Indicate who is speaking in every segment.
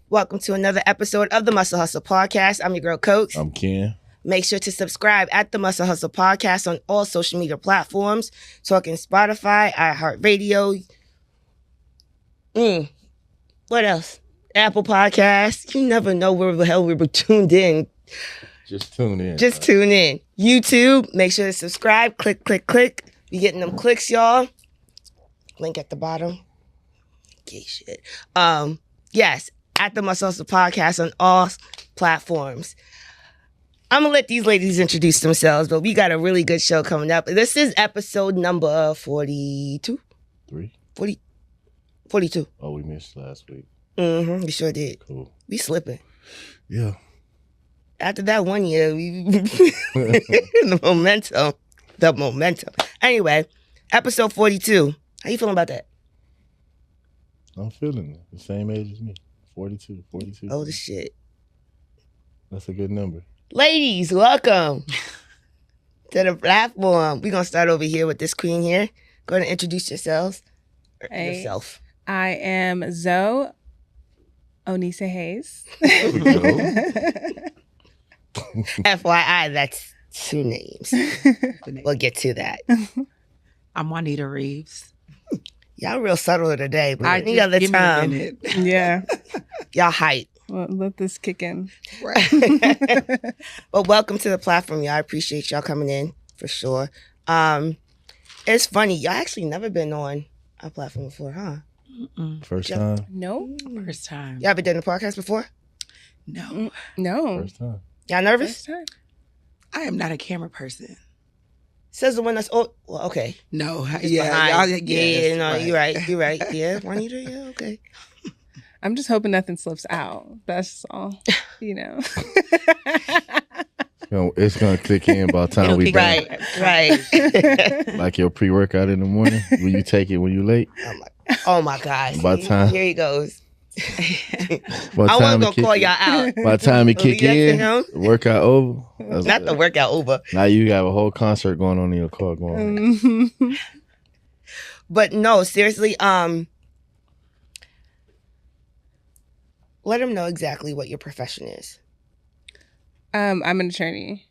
Speaker 1: Welcome to another episode of the Muscle Hustle Podcast. I'm your girl, Coach.
Speaker 2: I'm Ken.
Speaker 1: Make sure to subscribe at the Muscle Hustle Podcast on all social media platforms. Talking Spotify, iHeartRadio. What else? Apple Podcasts. You never know where the hell we were tuned in.
Speaker 2: Just tune in.
Speaker 1: Just tune in. YouTube. Make sure to subscribe. Click, click, click. You getting them clicks, y'all. Link at the bottom. Gay shit. Yes, at the Muscle Hustle Podcast on all platforms. I'm going to let these ladies introduce themselves, but we got a really good show coming up. This is episode number 42? 42.
Speaker 2: Oh, we missed last week.
Speaker 1: We sure did.
Speaker 2: Cool.
Speaker 1: We slipping.
Speaker 2: Yeah.
Speaker 1: After that 1 year, we the momentum. Anyway, episode 42. How you feeling about that?
Speaker 2: I'm feeling it. The same age as me. 42.
Speaker 1: Oh, the shit.
Speaker 2: That's a good number.
Speaker 1: Ladies, welcome to the platform. We're going to start over here with this queen here. Go ahead and introduce yourselves.
Speaker 3: Hey,
Speaker 1: Yourself.
Speaker 3: I am Zoe Onisa Hayes.
Speaker 1: FYI, that's two names. We'll get to that.
Speaker 4: I'm Juanita Reeves.
Speaker 1: Y'all real subtle today, but any
Speaker 4: just
Speaker 1: other
Speaker 4: give me a
Speaker 1: time,
Speaker 4: minute.
Speaker 3: Yeah.
Speaker 1: y'all hype.
Speaker 3: Well, let this kick in.
Speaker 1: But welcome to the platform, y'all. I appreciate y'all coming in for sure. It's funny, y'all actually never been on our platform before, huh?
Speaker 2: First time?
Speaker 3: No.
Speaker 4: First time.
Speaker 1: Y'all been doing a podcast before?
Speaker 4: No,
Speaker 3: No.
Speaker 2: First time.
Speaker 1: Y'all nervous?
Speaker 3: First time.
Speaker 4: I am not a camera person.
Speaker 1: Says the one that's well, okay.
Speaker 4: No,
Speaker 1: It's
Speaker 4: yeah,
Speaker 1: behind.
Speaker 4: y'all-
Speaker 1: Yeah, no,
Speaker 4: right.
Speaker 1: you're right. Yeah, Juanita, yeah, okay.
Speaker 3: I'm just hoping nothing slips out. That's all. You know.
Speaker 2: It's going to click in by the time
Speaker 4: It'll
Speaker 2: we
Speaker 4: kick
Speaker 2: done.
Speaker 1: Right.
Speaker 2: Like your pre-workout in the morning. Will you take it when you late?
Speaker 1: Oh my gosh.
Speaker 2: By time-
Speaker 1: Here he goes.
Speaker 2: By
Speaker 1: I wasn't
Speaker 2: time it
Speaker 1: gonna
Speaker 2: kick
Speaker 1: call
Speaker 2: in-
Speaker 1: y'all out.
Speaker 2: By the time it
Speaker 1: Leave
Speaker 2: kick
Speaker 1: that to
Speaker 2: in,
Speaker 1: him.
Speaker 2: workout over. That's
Speaker 1: Not the
Speaker 2: good.
Speaker 1: workout over.
Speaker 2: Now you have a whole concert going on in your car going on.
Speaker 1: But no, seriously, let them know exactly what your profession is.
Speaker 3: I'm an attorney.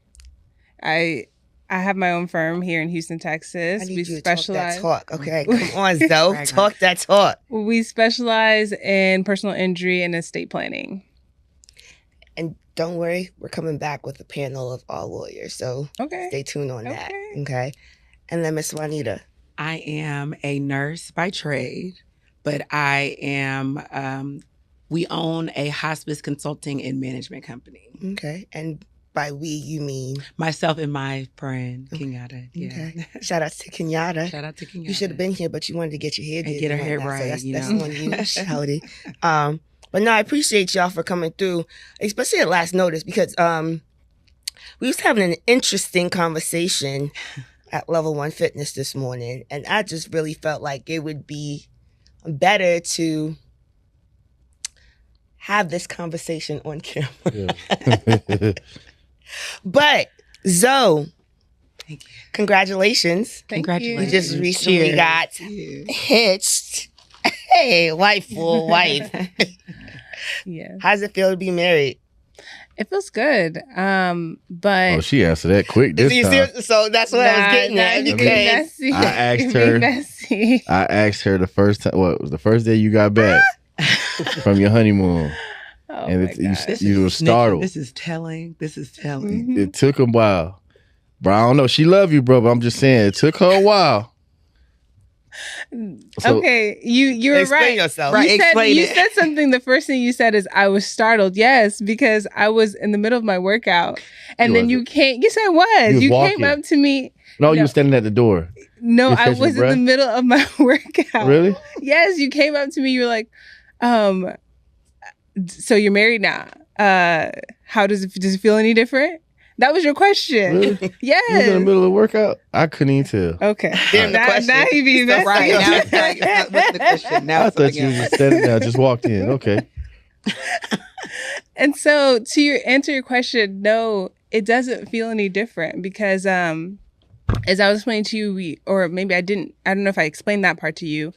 Speaker 3: I have my own firm here in Houston, Texas.
Speaker 1: I need
Speaker 3: We
Speaker 1: you to talk
Speaker 3: specialize.
Speaker 1: that talk. Okay, come on, Zoe.
Speaker 4: Brag on
Speaker 1: Talk that talk.
Speaker 3: We specialize in personal injury and estate planning.
Speaker 1: And don't worry, we're coming back with a panel of all lawyers. So
Speaker 3: Okay.
Speaker 1: stay tuned on that.
Speaker 3: Okay.
Speaker 1: Okay. And then Miss Juanita.
Speaker 4: I am a nurse by trade, but I am. We own a hospice consulting and management company.
Speaker 1: Okay. And by we, you mean?
Speaker 4: Myself and my friend Kenyatta. Yeah.
Speaker 1: Okay. Shout out to Kenyatta.
Speaker 4: Shout out to Kenyatta.
Speaker 1: You should have been here, but you wanted to get your hair
Speaker 4: And
Speaker 1: did
Speaker 4: get her
Speaker 1: and
Speaker 4: hair
Speaker 1: whatnot,
Speaker 4: right,
Speaker 1: So that's,
Speaker 4: you
Speaker 1: that's
Speaker 4: know.
Speaker 1: on you, shouty. But no, I appreciate y'all for coming through, especially at last notice, because we was having an interesting conversation at Level 1 Fitness this morning, and I just really felt like it would be better to have this conversation on camera.
Speaker 2: Yeah.
Speaker 1: But Zoe,
Speaker 4: Thank you.
Speaker 1: congratulations.
Speaker 3: Thank
Speaker 4: Congratulations.
Speaker 1: You just recently
Speaker 4: Cheers.
Speaker 1: got
Speaker 4: Yeah.
Speaker 1: hitched. Hey, wife.
Speaker 3: Yeah.
Speaker 1: How's it feel to be married?
Speaker 3: It feels good. But
Speaker 2: Oh, she answered that quick this
Speaker 1: You
Speaker 2: time.
Speaker 1: see- so that's what I was getting at.
Speaker 3: you
Speaker 1: Because
Speaker 3: messy.
Speaker 2: I asked
Speaker 3: You
Speaker 2: her-
Speaker 3: be messy.
Speaker 2: I asked her the first time, what was the first day you got back from your honeymoon?
Speaker 3: Oh
Speaker 2: And
Speaker 3: my
Speaker 2: it- you-
Speaker 3: God.
Speaker 2: You were startled.
Speaker 4: This is telling. This is telling.
Speaker 3: Mhm.
Speaker 2: It took a while. Bro, I don't know. She love you, bro, but I'm just saying it took her a while. So-
Speaker 3: Okay, you're
Speaker 1: explain
Speaker 3: right.
Speaker 1: yourself.
Speaker 4: Right.
Speaker 3: You said,
Speaker 4: explain
Speaker 3: you
Speaker 4: it.
Speaker 3: said something. The first thing you said is I was startled. Yes, because I was in the middle of my workout, and
Speaker 2: You
Speaker 3: then you
Speaker 2: wasn't.
Speaker 3: came. Yes, I was.
Speaker 2: You
Speaker 3: You
Speaker 2: was
Speaker 3: came
Speaker 2: walking.
Speaker 3: up to me.
Speaker 2: No, you
Speaker 3: No.
Speaker 2: were standing at the door.
Speaker 3: No,
Speaker 2: You
Speaker 3: I
Speaker 2: catch your
Speaker 3: was in the
Speaker 2: breath?
Speaker 3: middle of my workout.
Speaker 2: Really?
Speaker 3: Yes, you came up to me. You were like, so you're married now. How does it feel any different? That was your question.
Speaker 2: Really?
Speaker 3: Yes.
Speaker 2: You was in the middle of the workout? I couldn't even tell.
Speaker 3: Okay.
Speaker 1: Damn the
Speaker 3: now,
Speaker 1: question.
Speaker 3: now you be messy.
Speaker 4: Right now, it's like, what's the question? Now
Speaker 2: I
Speaker 4: it's
Speaker 2: thought
Speaker 4: like,
Speaker 2: you was just standing there, just walked in. Okay.
Speaker 3: And so to answer your question, no, it doesn't feel any different because as I was explaining to you, or maybe I don't know if I explained that part to you.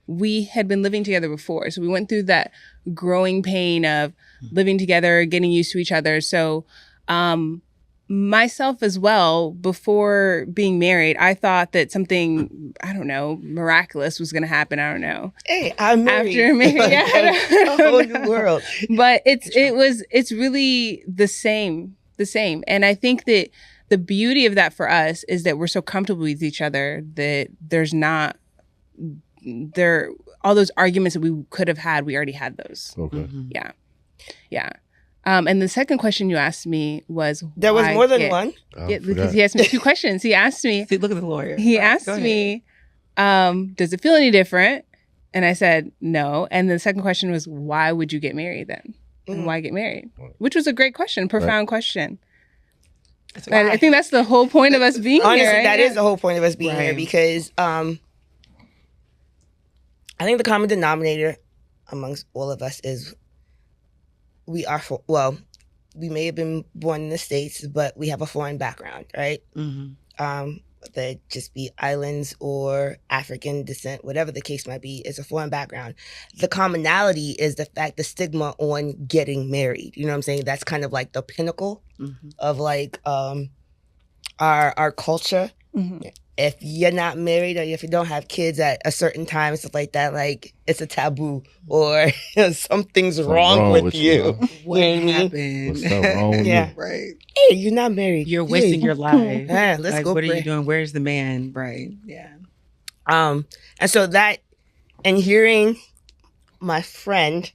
Speaker 3: We had been living together before. So we went through that growing pain of living together, getting used to each other. So myself as well, before being married, I thought that something, I don't know, miraculous was going to happen. I don't know.
Speaker 1: Hey, I'm married.
Speaker 3: After married,
Speaker 1: a whole new world.
Speaker 3: But it's really the same. And I think that the beauty of that for us is that we're so comfortable with each other that there's not all those arguments that we could have had, we already had those.
Speaker 2: Okay.
Speaker 3: Yeah. And the second question you asked me was
Speaker 1: There was more than one?
Speaker 3: Yeah, because he asked me 2 questions. He asked me.
Speaker 4: See, look at the lawyer.
Speaker 3: He asked me, does it feel any different? And I said no. And the second question was, why would you get married then? And why get married? Which was a great question, profound question. And I think that's the whole point of us being
Speaker 1: Honestly,
Speaker 3: here. Right?
Speaker 1: that is the whole point of us being here, because I think the common denominator amongst all of us is we may have been born in the States, but we have a foreign background, right? They just be islands or African descent, whatever the case might be, it's a foreign background. The commonality is the stigma on getting married. You know what I'm saying? That's kind of like the pinnacle of like our culture. If you're not married or if you don't have kids at a certain time, stuff like that, like it's a taboo or something's wrong with you.
Speaker 4: What happened?
Speaker 2: What's so wrong with you?
Speaker 4: Right.
Speaker 1: Hey, you're not married.
Speaker 4: You're wasting your life.
Speaker 1: Yeah, let's
Speaker 4: like,
Speaker 1: go.
Speaker 4: What are you doing? Where's the man? Right. Yeah.
Speaker 1: And so that, and hearing my friend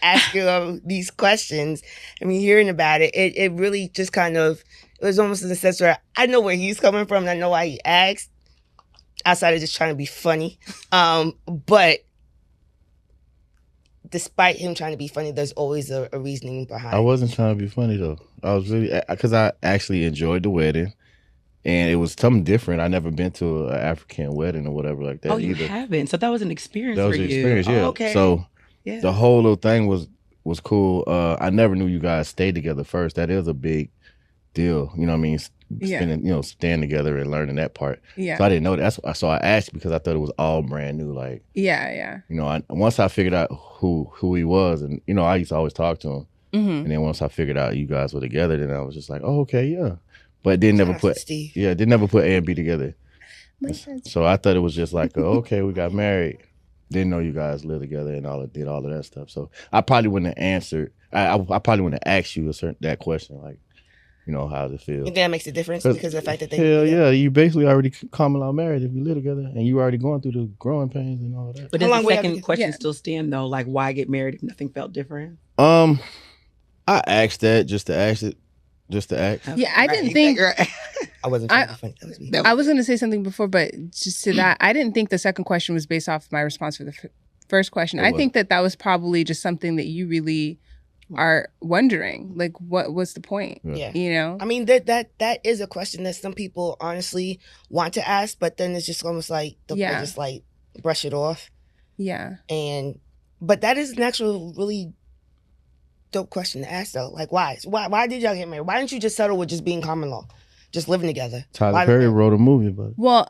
Speaker 1: ask you these questions, I mean, hearing about it, it really just kind of, it was almost in the sense where I know where he's coming from and I know why he asked, outside of just trying to be funny. But despite him trying to be funny, there's always a reasoning behind it.
Speaker 2: I wasn't trying to be funny though. I was really, because I actually enjoyed the wedding. And it was something different. I never been to an African wedding or whatever like that.
Speaker 4: Oh, you
Speaker 2: either.
Speaker 4: haven't? So that was an experience
Speaker 2: That was
Speaker 4: for
Speaker 2: an
Speaker 4: you.
Speaker 2: experience, yeah.
Speaker 4: Oh, okay.
Speaker 2: So
Speaker 4: yeah.
Speaker 2: the whole little thing was cool. I never knew you guys stayed together first. That is a big deal. You know what I mean? Staying together and learning that part.
Speaker 3: Yeah.
Speaker 2: So I didn't know that. So I asked because I thought it was all brand new. Like,
Speaker 3: yeah.
Speaker 2: Once I figured out who he was, and I used to always talk to him. And then once I figured out you guys were together, then I was just like, oh, okay, yeah. But didn't never put A and B together. So I thought it was just like, okay, we got married. Didn't know you guys lived together and did all of that stuff. So I probably wouldn't have answered. I probably wouldn't have asked you that question, like, how does it feel?
Speaker 1: You think that makes a difference because of the fact that they
Speaker 2: hell yeah, you basically already common law married if you live together, and you already going through the growing pains and all of that.
Speaker 4: But does the second question still stand though? Like, why get married if nothing felt different?
Speaker 2: I asked that just to ask it. Just to ask.
Speaker 3: Yeah, I didn't think.
Speaker 1: I wasn't trying to be funny. That was me.
Speaker 3: I was going to say something before, but just to that, I didn't think the second question was based off my response for the first question. I think that was probably just something that you really are wondering, like, what's the point?
Speaker 1: Yeah. I mean, that is a question that some people honestly want to ask, but then it's just almost like they just like brush it off.
Speaker 3: Yeah.
Speaker 1: But that is an actual really dope question to ask though. Like, why did y'all get married? Why didn't you just settle with just being common law, just living together?
Speaker 2: Tyler Perry wrote a movie about it.
Speaker 3: Well,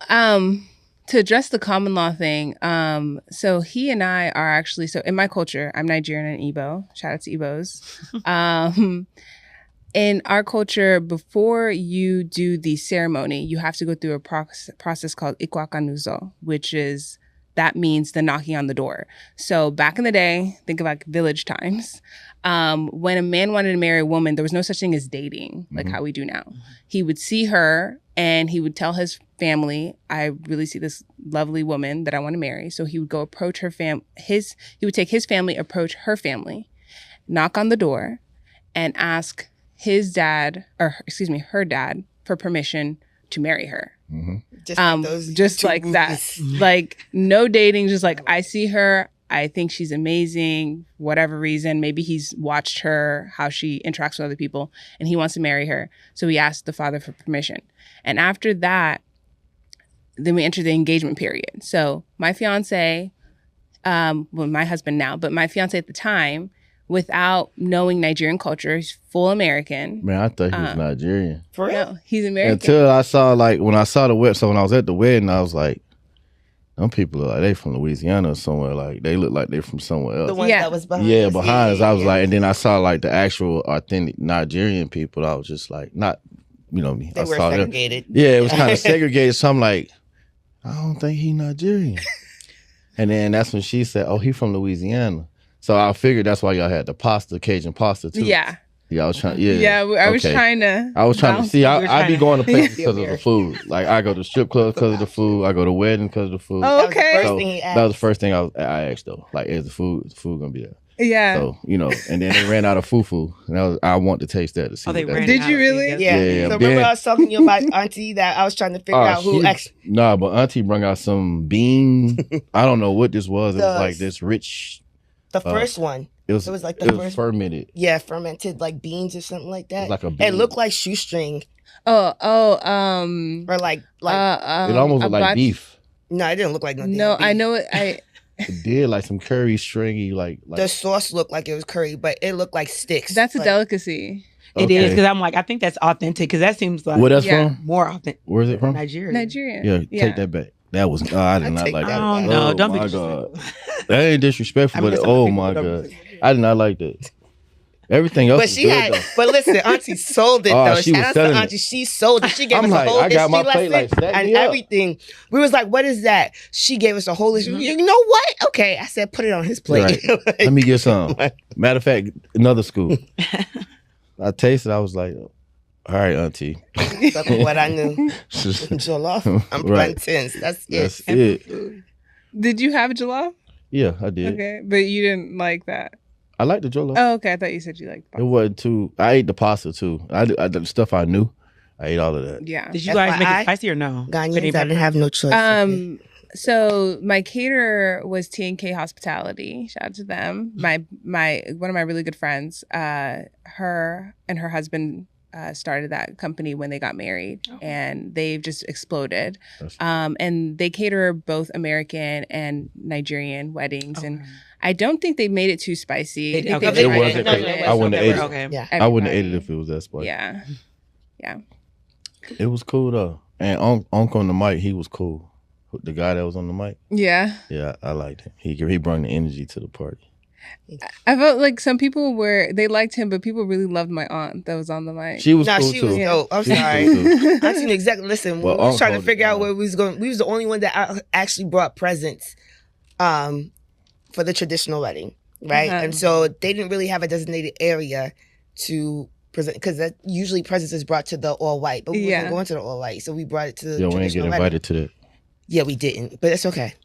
Speaker 3: to address the common law thing, so he and I are actually, so in my culture, I'm Nigerian and Igbo. Shout out to Igbos. In our culture, before you do the ceremony, you have to go through a process called Ikwakanuzo, that means the knocking on the door. So back in the day, think of like village times. When a man wanted to marry a woman, there was no such thing as dating, like how we do now. He would see her and he would tell his family, I really see this lovely woman that I want to marry. So he would go approach her he would take his family, approach her family, knock on the door, and ask her dad for permission to marry her. Just like that. Like no dating, just like I see her, I think she's amazing, whatever reason. Maybe he's watched her, how she interacts with other people, and he wants to marry her. So he asked the father for permission. And after that, then we enter the engagement period. So my fiance, my husband now, but my fiance at the time, without knowing Nigerian culture. He's full American.
Speaker 2: Man, I thought he was Nigerian.
Speaker 1: For real?
Speaker 3: No, he's American.
Speaker 2: Until I saw, like, when I saw the wedding, so when I was at the wedding, I was like, them people look like they from Louisiana or somewhere. Like, they look like they from somewhere else.
Speaker 1: The one that was behind
Speaker 2: Yeah,
Speaker 1: us.
Speaker 2: behind us. I was like, and then I saw, like, the actual authentic Nigerian people. I was just like, not, you know me.
Speaker 1: They were
Speaker 2: saw
Speaker 1: segregated.
Speaker 2: Them. Yeah, it was kind of segregated. So I'm like, I don't think he Nigerian. And then that's when she said, oh, he from Louisiana. So I figured that's why y'all had the pasta, Cajun pasta too.
Speaker 3: Yeah.
Speaker 2: Yeah, I was trying.
Speaker 3: I was trying to.
Speaker 2: I was trying to see. I be going to places because of the
Speaker 1: American.
Speaker 2: food. Like I go to strip clubs because of the food. I go to weddings because of the food.
Speaker 3: Oh, okay.
Speaker 2: That was the first thing I asked though. Like, is the food gonna be there?
Speaker 3: Yeah.
Speaker 2: So and then they ran out of fufu, and I want to taste that to see.
Speaker 4: Oh, they ran
Speaker 3: Did
Speaker 4: out.
Speaker 3: you really?
Speaker 1: Yeah. So remember I was talking to you about Auntie that I was trying to figure out who actually.
Speaker 2: Nah, but Auntie brought out some bean. I don't know what this was. It was like this rich.
Speaker 1: The first one.
Speaker 2: It was
Speaker 1: like the first
Speaker 2: fermented.
Speaker 1: Yeah, fermented like beans or something like that.
Speaker 2: It was like a bean.
Speaker 1: It looked like shoestring.
Speaker 3: Or
Speaker 1: like
Speaker 2: it almost looked like beef.
Speaker 1: No, it didn't look like nothing.
Speaker 3: No, I know it.
Speaker 2: It did like some curry stringy like
Speaker 1: the sauce looked like it was curry, but it looked like sticks.
Speaker 3: That's a
Speaker 1: like,
Speaker 3: delicacy.
Speaker 4: It is, because I'm like, I think that's authentic, because that seems like
Speaker 2: where that's from?
Speaker 4: More authentic.
Speaker 2: Where's it from?
Speaker 4: Nigeria.
Speaker 2: Yeah, take that back. That was I did not like that.
Speaker 4: Oh no, don't be
Speaker 2: my
Speaker 4: disrespectful.
Speaker 2: God. That ain't disrespectful, but oh my God. I did not like that. Everything else was good, though.
Speaker 1: But listen, Auntie sold it though.
Speaker 2: She was
Speaker 1: Shout out
Speaker 2: selling
Speaker 1: to Auntie.
Speaker 2: it.
Speaker 1: She sold it. She gave
Speaker 2: I'm
Speaker 1: us
Speaker 2: like,
Speaker 1: a whole
Speaker 2: I got my
Speaker 1: history
Speaker 2: plate,
Speaker 1: lesson
Speaker 2: like, set
Speaker 1: and
Speaker 2: me up.
Speaker 1: everything. We was like, what is that? She gave us a whole history. You know what? Okay. I said, put it on his plate.
Speaker 2: Right. Let me get some. Matter of fact, another scoop. I tasted, I was like, all right, Auntie.
Speaker 1: That's what I knew. Jollof. I'm plantains. That's it.
Speaker 3: Did you have jollof?
Speaker 2: Yeah, I did.
Speaker 3: Okay, but you didn't like that.
Speaker 2: I like the jollof.
Speaker 3: Oh, okay. I thought you said you liked pasta.
Speaker 2: It wasn't too. I ate the pasta too. The stuff I knew. I ate all of that.
Speaker 3: Yeah.
Speaker 4: Did you guys make it spicy or no?
Speaker 1: Ghanaians, I didn't have no choice.
Speaker 3: So my caterer was T&K Hospitality. Shout out to them. My one of my really good friends. Her and her husband started that company when they got married, and they've just exploded. And they cater both American and Nigerian weddings, and I don't think they made it too spicy.
Speaker 2: It wasn't. I wouldn't have ate it.
Speaker 4: Okay.
Speaker 1: Yeah.
Speaker 2: I wouldn't have ate it if it was that spicy.
Speaker 3: Yeah.
Speaker 2: It was cool though, and Uncle on the mic, he was cool. The guy that was on the mic.
Speaker 3: Yeah.
Speaker 2: Yeah, I liked him. He brought the energy to the party.
Speaker 3: I felt like some people they liked him, but people really loved my aunt that was on the mic.
Speaker 2: She was cool
Speaker 1: she
Speaker 2: too.
Speaker 1: was dope. I'm sorry. Auntie knew exactly. Listen, we was trying to figure out where we was going. We was the only one that actually brought presents for the traditional wedding, right? And so they didn't really have a designated area to present, because that usually presents is brought to the all white, but we wasn't going to the all white, so we brought it to the traditional
Speaker 2: we didn't get
Speaker 1: wedding.
Speaker 2: invited to that.
Speaker 1: Yeah, we didn't, but it's okay.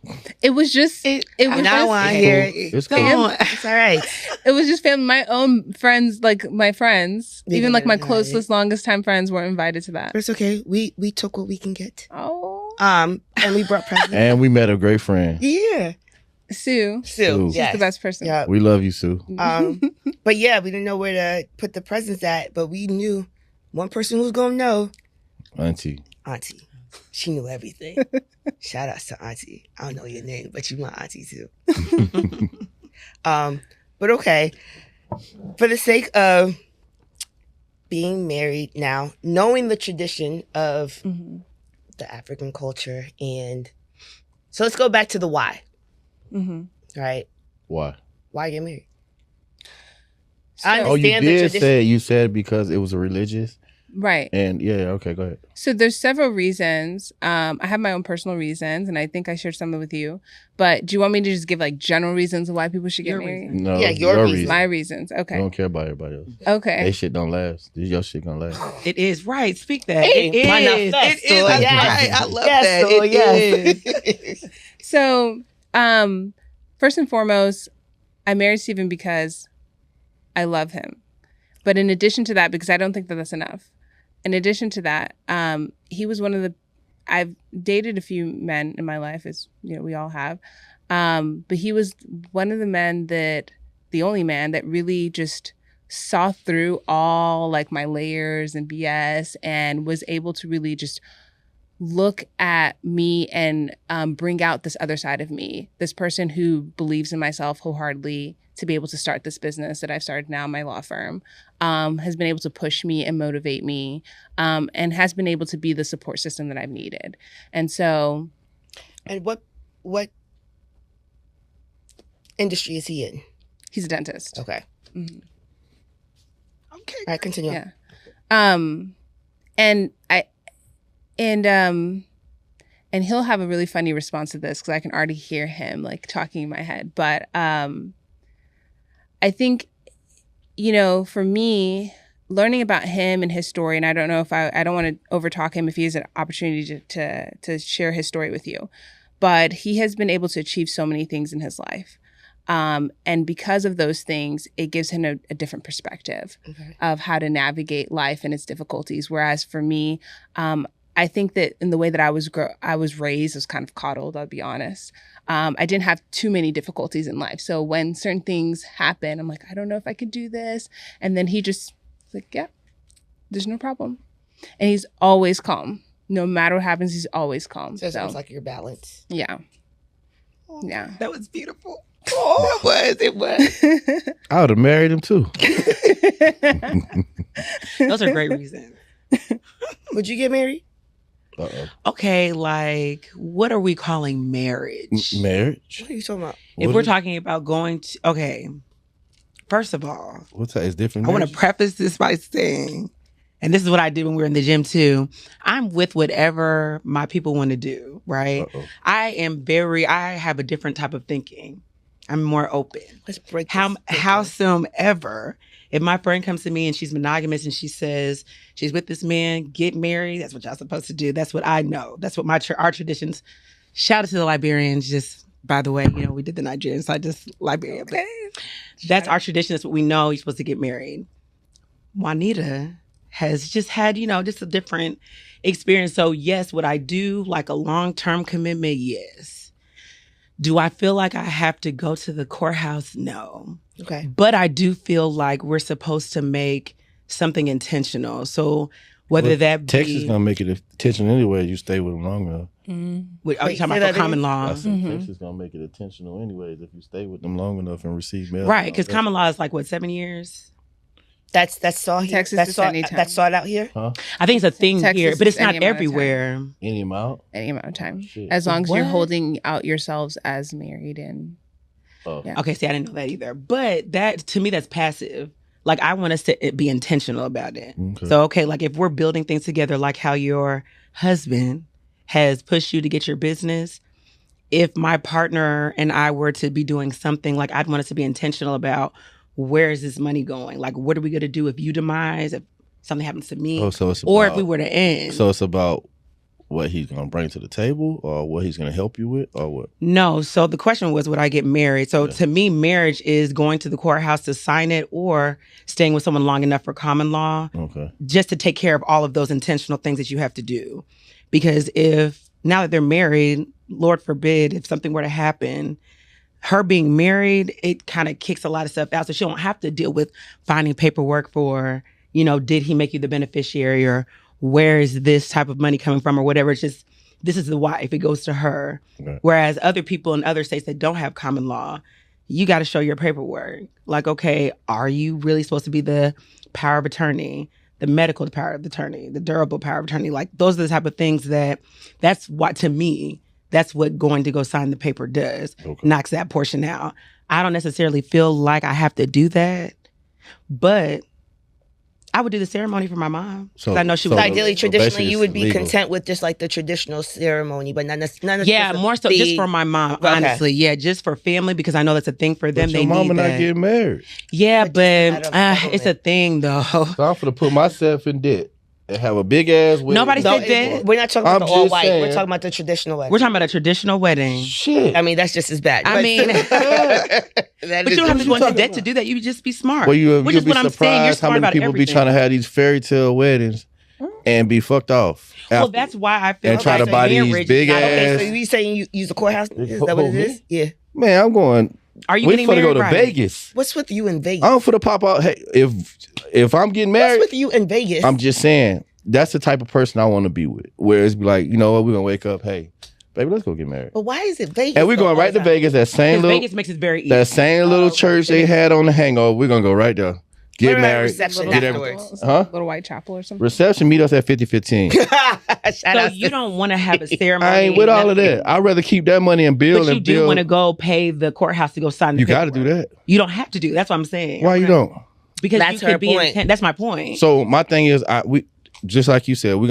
Speaker 3: It was just it was
Speaker 1: Now
Speaker 3: just,
Speaker 1: I hear
Speaker 2: It's
Speaker 1: Come
Speaker 2: cool.
Speaker 1: on. It's all right.
Speaker 3: It was just family. My own friends, like my friends,
Speaker 1: They
Speaker 3: even
Speaker 1: didn't
Speaker 3: like my
Speaker 1: get invited.
Speaker 3: closest, longest time friends weren't invited to that.
Speaker 1: But it's okay. We took what we can get.
Speaker 3: Oh,
Speaker 1: And we brought presents.
Speaker 2: And we met a great friend.
Speaker 1: Yeah.
Speaker 3: Sue.
Speaker 2: Sue.
Speaker 3: She's the best person.
Speaker 1: Yeah.
Speaker 2: We love you, Sue.
Speaker 1: But yeah, we didn't know where to put the presents at, but we knew one person who was gonna know.
Speaker 2: Auntie.
Speaker 1: She knew everything. Shout out to Auntie. I don't know your name, but you my auntie too. But okay. For the sake of being married now, knowing the tradition of the African culture, and so let's go back to the why. Right?
Speaker 2: Why?
Speaker 1: Why get married?
Speaker 3: So,
Speaker 1: I
Speaker 2: Oh, you
Speaker 1: understand the
Speaker 2: did
Speaker 1: tradition.
Speaker 2: say you said because it was a religious.
Speaker 3: right.
Speaker 2: And yeah, okay, go ahead.
Speaker 3: So there's several reasons. I have my own personal reasons, and I think I shared some with you. But do you want me to just give like general reasons why people should get
Speaker 4: Your
Speaker 3: married?
Speaker 4: reasons.
Speaker 2: No,
Speaker 1: Yeah, your reason.
Speaker 3: My reasons.
Speaker 2: I
Speaker 3: Okay.
Speaker 2: don't care about everybody else.
Speaker 3: Okay.
Speaker 2: They shit don't last. Your shit gonna last.
Speaker 4: It is right. Speak that.
Speaker 1: Hey,
Speaker 4: it is.
Speaker 1: manifesto,
Speaker 4: It is. That's
Speaker 1: yes.
Speaker 4: right. I love
Speaker 1: Yes,
Speaker 4: that.
Speaker 1: so,
Speaker 4: It
Speaker 1: yes.
Speaker 4: is.
Speaker 3: So, first and foremost, I married Stephen because I love him. But in addition to that, because I don't think that that's enough. In addition to that, he was one of the. I've dated a few men in my life, as you know, we all have. But he was one of the only man that really just saw through all like my layers and BS, and was able to really just look at me and bring out this other side of me, this person who believes in myself wholeheartedly, to be able to start this business that I've started now, my law firm, has been able to push me and motivate me, and has been able to be the support system that I've needed. And so...
Speaker 1: And what industry is he in?
Speaker 3: He's a dentist.
Speaker 1: Okay.
Speaker 3: Mm-hmm.
Speaker 1: Okay. All right, continue.
Speaker 3: Yeah. And he'll have a really funny response to this because I can already hear him like talking in my head. But I think, for me, learning about him and his story, and I don't know if I don't want to overtalk him if he has an opportunity to share his story with you, but he has been able to achieve so many things in his life. And because of those things, it gives him a different perspective of how to navigate life and its difficulties. Whereas for me, I think that in the way that I was raised, I was kind of coddled, I'll be honest. I didn't have too many difficulties in life. So when certain things happen, I'm like, I don't know if I could do this. And then he just like, yeah, there's no problem. And he's always calm. No matter what happens, he's always calm.
Speaker 1: So it sounds like your balance.
Speaker 3: Yeah. Yeah.
Speaker 4: That was beautiful. Oh, it was.
Speaker 2: I would have married him too.
Speaker 4: Those are great reasons.
Speaker 1: Would you get married?
Speaker 2: Uh-oh.
Speaker 4: Okay, like, what are we calling marriage?
Speaker 2: Marriage?
Speaker 1: What are you talking about?
Speaker 4: If we're talking about going to, okay, first of all,
Speaker 2: what's that? It's different.
Speaker 4: I want to preface this by saying, and this is what I did when we were in the gym too, I'm with whatever my people want to do, right?
Speaker 2: Uh-oh.
Speaker 4: I have a different type of thinking. I'm more open.
Speaker 1: Let's break
Speaker 4: Howsoever, if my friend comes to me and she's monogamous and she says she's with this man, get married, that's what y'all supposed to do. That's what I know. That's what our traditions. Shout out to the Liberians. Just, by the way, we did the Nigerian side, just Liberia. Okay. That's our tradition. That's what we know. You're supposed to get married. Juanita has just had, just a different experience. So yes, would I do like a long-term commitment? Yes. Do I feel like I have to go to the courthouse? No.
Speaker 1: Okay.
Speaker 4: But I do feel like we're supposed to make something intentional. So whether that be...
Speaker 2: Texas gonna make it intentional anyway. You stay with them long enough.
Speaker 4: Mm-hmm. Are you talking about for common law?
Speaker 2: I said Texas gonna make it intentional anyways if you stay with them long enough and receive mail.
Speaker 4: Right, because common law is like, what, 7 years?
Speaker 1: That's saw here.
Speaker 3: Texas
Speaker 1: that's
Speaker 3: is
Speaker 1: saw,
Speaker 3: anytime.
Speaker 1: that's sought out here.
Speaker 2: Huh?
Speaker 4: I think it's a thing
Speaker 3: Texas
Speaker 4: here, but it's
Speaker 3: is any
Speaker 4: not
Speaker 3: amount of
Speaker 4: everywhere.
Speaker 2: Any amount?
Speaker 3: Any amount of time.
Speaker 2: Shit.
Speaker 3: As long as
Speaker 4: What?
Speaker 3: you're holding out yourselves as married and...
Speaker 2: Oh.
Speaker 3: Yeah.
Speaker 4: Okay, see, I didn't know that either. But that, to me, that's passive. Like, I want us to be intentional about it.
Speaker 2: Okay.
Speaker 4: So, okay, like if we're building things together, like how your husband has pushed you to get your business, if my partner and I were to be doing something, like I'd want us to be intentional about where is this money going? Like, what are we going to do if you demise, if something happens to me, or if we were to end?
Speaker 2: So it's about what he's going to bring to the table or what he's going to help you with or what?
Speaker 4: No. So the question was, would I get married? So to me, marriage is going to the courthouse to sign it or staying with someone long enough for common law, just to take care of all of those intentional things that you have to do. Because if now that they're married, Lord forbid, if something were to happen, her being married, it kind of kicks a lot of stuff out. So she don't have to deal with finding paperwork for, did he make you the beneficiary or where is this type of money coming from or whatever. It's just, this is the wife. It goes to her. Okay. Whereas other people in other states that don't have common law, you got to show your paperwork. Like, okay, are you really supposed to be the power of attorney, the medical power of attorney, the durable power of attorney? Like, those are the type of things that's what, to me, that's what going to go sign the paper does. Okay. Knocks that portion out. I don't necessarily feel like I have to do that, but I would do the ceremony for my mom. So I know she was
Speaker 1: ideally, traditionally, you would be legal. Content with just like the traditional ceremony, but none of
Speaker 4: yeah, more so just for my mom, honestly. Yeah, just for family, because I know that's a thing for them.
Speaker 2: But your mama not getting married.
Speaker 4: Yeah, but it's a thing though. So
Speaker 2: I'm gonna put myself in debt and have a big ass wedding.
Speaker 4: Nobody said that.
Speaker 1: We're not talking about the all white. We're talking about the traditional wedding.
Speaker 4: We're talking about a traditional wedding.
Speaker 2: Shit.
Speaker 1: I mean, that's just as bad.
Speaker 4: I mean, but you don't have to go into debt to do that. You just be smart.
Speaker 2: Well, you'll be
Speaker 4: what I'm saying. You're smart
Speaker 2: how many
Speaker 4: about
Speaker 2: people
Speaker 4: everything.
Speaker 2: be trying to have these fairy tale weddings and be fucked off.
Speaker 4: Well, that's why I feel
Speaker 2: and try to buy these big ass.
Speaker 1: Okay, so you saying you use the courthouse? Is that what it is? Yeah.
Speaker 2: Man, I'm going.
Speaker 4: Are you getting
Speaker 2: married? We finna go to
Speaker 4: right?
Speaker 2: Vegas.
Speaker 1: What's with you in Vegas?
Speaker 2: I'm finna pop out. Hey, if I'm getting married,
Speaker 1: what's with you in Vegas?
Speaker 2: I'm just saying that's the type of person I want to be with. Where it's like, you know what, we're gonna wake up. Hey, Baby, let's go get married.
Speaker 1: But why is it Vegas?
Speaker 2: And we're going right to Vegas. That same little
Speaker 4: Vegas makes it very easy.
Speaker 2: That same little church they had on the Hangover. We're gonna go right there. Get married.
Speaker 1: Reception
Speaker 2: Get
Speaker 1: afterwards.
Speaker 3: Little white chapel or something.
Speaker 2: Reception. Meet us at 5015.
Speaker 4: So you don't want to have a ceremony.
Speaker 2: I ain't with all of that. I'd rather keep that money and build.
Speaker 4: But you do want to go pay the courthouse to go sign the
Speaker 2: You got to
Speaker 4: paperwork.
Speaker 2: do that.
Speaker 4: You don't have to do. That's what I'm saying.
Speaker 2: Why you don't?
Speaker 4: Because
Speaker 1: That's
Speaker 4: you
Speaker 1: her
Speaker 4: could be
Speaker 1: point.
Speaker 4: That's my point.
Speaker 2: So my thing is, we just like you said, we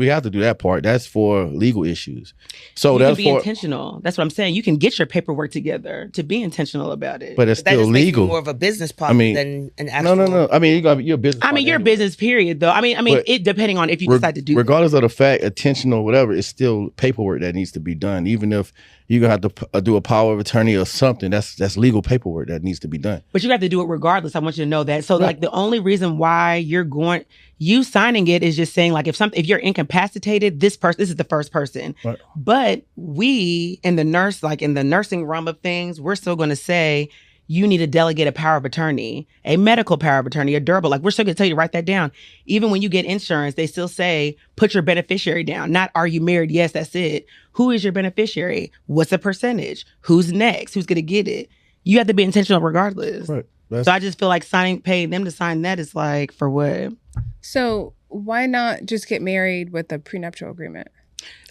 Speaker 2: have to do that part. That's for legal issues. So
Speaker 4: you
Speaker 2: that's
Speaker 4: can be
Speaker 2: for
Speaker 4: intentional. That's what I'm saying. You can get your paperwork together to be intentional about it.
Speaker 2: but it's
Speaker 1: That
Speaker 2: still
Speaker 1: just makes you
Speaker 2: legal.
Speaker 1: more of a business partner than an actual.
Speaker 2: No. I mean, you're a business.
Speaker 4: I mean, you're a business period, though. I mean,
Speaker 2: But
Speaker 4: it depending on if you decide to do.
Speaker 2: Regardless of the fact, intentional, whatever, it's still paperwork that needs to be done. Even if you're gonna have to do a power of attorney or something, that's legal paperwork that needs to be done.
Speaker 4: But you have to do it regardless. I want you to know that. So, like, the only reason why you signing it is just saying, like, if you're incapacitated, this is the first person.
Speaker 2: Right.
Speaker 4: But we in the nursing realm of things, we're still going to say you need to delegate a power of attorney, a medical power of attorney, a durable. Like, we're still going to tell you to write that down. Even when you get insurance, they still say put your beneficiary down. Not are you married? Yes, that's it. Who is your beneficiary? What's the percentage? Who's next? Who's going to get it? You have to be intentional regardless.
Speaker 2: Right.
Speaker 4: So I just feel like paying them to sign that is like, for what?
Speaker 3: So why not just get married with a prenuptial agreement?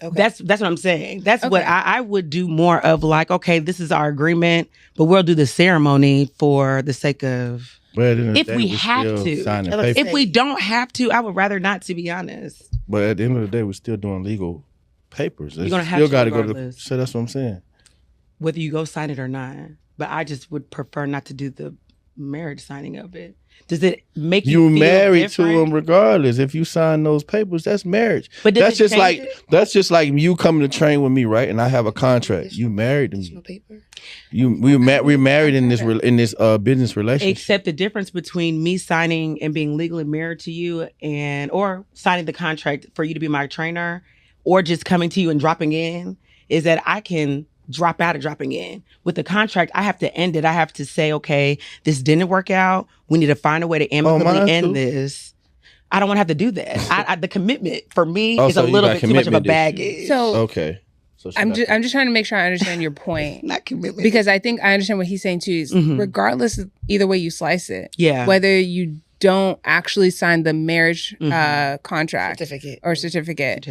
Speaker 1: Okay.
Speaker 4: That's what I'm saying. That's what I would do more of, like, okay, this is our agreement, but we'll do the ceremony for the sake of, if we have to. If we don't have to, I would rather not, to be honest.
Speaker 2: But at the end of the day, we're still doing legal papers.
Speaker 4: You're gonna have
Speaker 2: still
Speaker 4: to
Speaker 2: got to go to
Speaker 4: regardless.
Speaker 2: So that's what I'm saying.
Speaker 4: Whether you go sign it or not. But I just would prefer not to do the marriage signing of it. Does it make you feel
Speaker 2: married
Speaker 4: different?
Speaker 2: to him regardless? If you sign those papers, that's marriage.
Speaker 4: But
Speaker 2: that's just like you coming to train with me, right? And I have a contract. You married to me.
Speaker 1: Paper?
Speaker 2: We're married in this business relationship.
Speaker 4: Except the difference between me signing and being legally married to you, or signing the contract for you to be my trainer, or just coming to you and dropping in, is that I can drop out of dropping in. With the contract, I have to end it. I have to say, okay, this didn't work out. We need to find a way to amicably end this. I don't want to have to do that. The commitment for me is a little bit too much of a baggage.
Speaker 3: So
Speaker 2: okay. So
Speaker 3: I'm just trying to make sure I understand your point.
Speaker 4: Not commitment.
Speaker 3: Because I think I understand what he's saying too. Is regardless of either way you slice it, whether you don't actually sign the marriage contract certificate,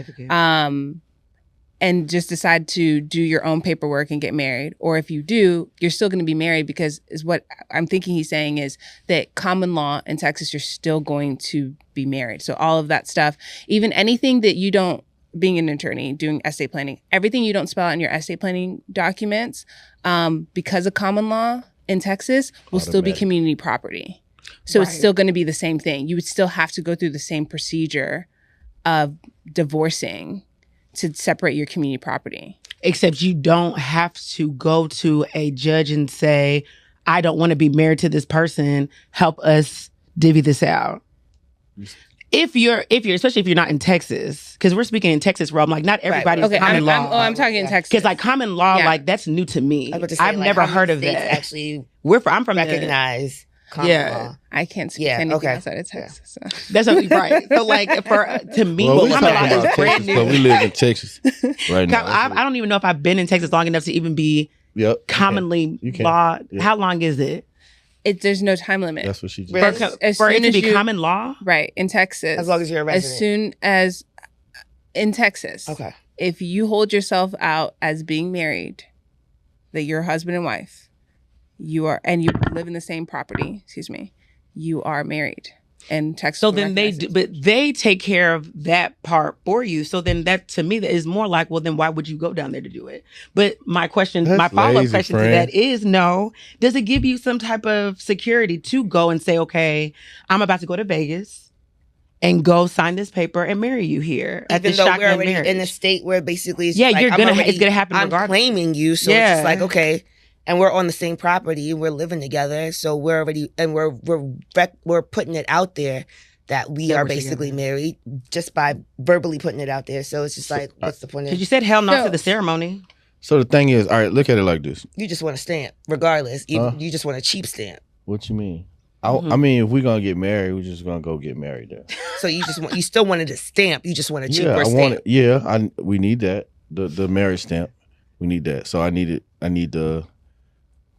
Speaker 3: and just decide to do your own paperwork and get married, or if you do, you're still going to be married, because is what I'm thinking he's saying is that common law in Texas, you're still going to be married. So all of that stuff, even anything that you don't, being an attorney, doing estate planning, everything you don't spell out in your estate planning documents, because of common law in Texas, will still be community property. So it's still going to be the same thing. You would still have to go through the same procedure of divorcing to separate your community property.
Speaker 4: Except you don't have to go to a judge and say, I don't want to be married to this person. Help us divvy this out. If you're, especially if you're not in Texas, because we're speaking in Texas realm, like not everybody's common law.
Speaker 3: I'm talking in Texas.
Speaker 4: Because like common law, like that's new to me. I've never heard of that.
Speaker 1: Actually,
Speaker 4: I'm from
Speaker 1: recognize.
Speaker 3: Law. I can't speak anything outside of Texas. So.
Speaker 4: That's right. So like to me,
Speaker 2: common law is brand new. We live in Texas right now.
Speaker 4: I don't even know if I've been in Texas long enough to even be commonly law. Yep. How long is it?
Speaker 3: There's no time limit.
Speaker 2: That's what she just
Speaker 4: for it to be common law?
Speaker 3: Right, in Texas.
Speaker 1: As long as you're a resident.
Speaker 3: As soon as in Texas.
Speaker 1: Okay.
Speaker 3: If you hold yourself out as being married, that you're husband and wife, you are, and you live in the same property, you are married. And Texas.
Speaker 4: So then they take care of that part for you. So then that, to me, that is more like, well, then why would you go down there to do it? But my follow-up question to that is, no. Does it give you some type of security to go and say, okay, I'm about to go to Vegas and go sign this paper and marry you here at the shotgun
Speaker 1: we're already
Speaker 4: marriage?
Speaker 1: in a state where basically it's
Speaker 4: it's gonna happen
Speaker 1: I'm
Speaker 4: regardless.
Speaker 1: claiming you, so it's just like, okay. And we're on the same property. We're living together, so we're already, and we're putting it out there that we are basically married just by verbally putting it out there. So it's just like, what's the point of it?
Speaker 4: Because you said hell no to the ceremony.
Speaker 2: So the thing is, all right, look at it like this.
Speaker 1: You just want a stamp, regardless. You just want a cheap stamp.
Speaker 2: What you mean? I mean, if we're gonna get married, we're just gonna go get married there.
Speaker 1: So you still wanted a stamp. You just want a cheaper stamp.
Speaker 2: We need that. the marriage stamp. We need that. So I need the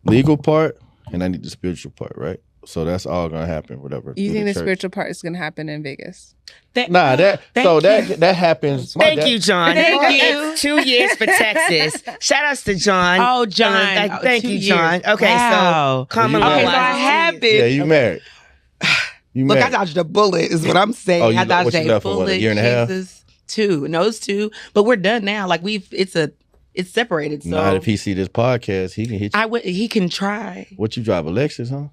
Speaker 2: legal part and I need the spiritual part, right? So that's all gonna happen, whatever.
Speaker 3: You think the spiritual part is gonna happen in Vegas?
Speaker 2: That happens.
Speaker 1: Thank you, John.
Speaker 4: Thank you.
Speaker 1: 2 years for Texas. Shout outs to John.
Speaker 4: Oh, John.
Speaker 1: Thank you, John. Okay,
Speaker 4: wow.
Speaker 1: so common
Speaker 2: Okay,
Speaker 1: law.
Speaker 2: so
Speaker 4: I have been.
Speaker 2: Yeah, you married. You
Speaker 4: Look,
Speaker 2: married.
Speaker 4: I dodged a bullet is what I'm saying.
Speaker 2: Oh, you
Speaker 4: I dodged
Speaker 2: what you
Speaker 4: a
Speaker 2: left for,
Speaker 4: bullet.
Speaker 2: what, a year and a half?
Speaker 4: Jesus. 2. No, it's 2. But we're done now. Like it's separated. So
Speaker 2: Nah, if he see this podcast, he can hit you.
Speaker 4: He can try.
Speaker 2: What you drive, a Lexus, huh?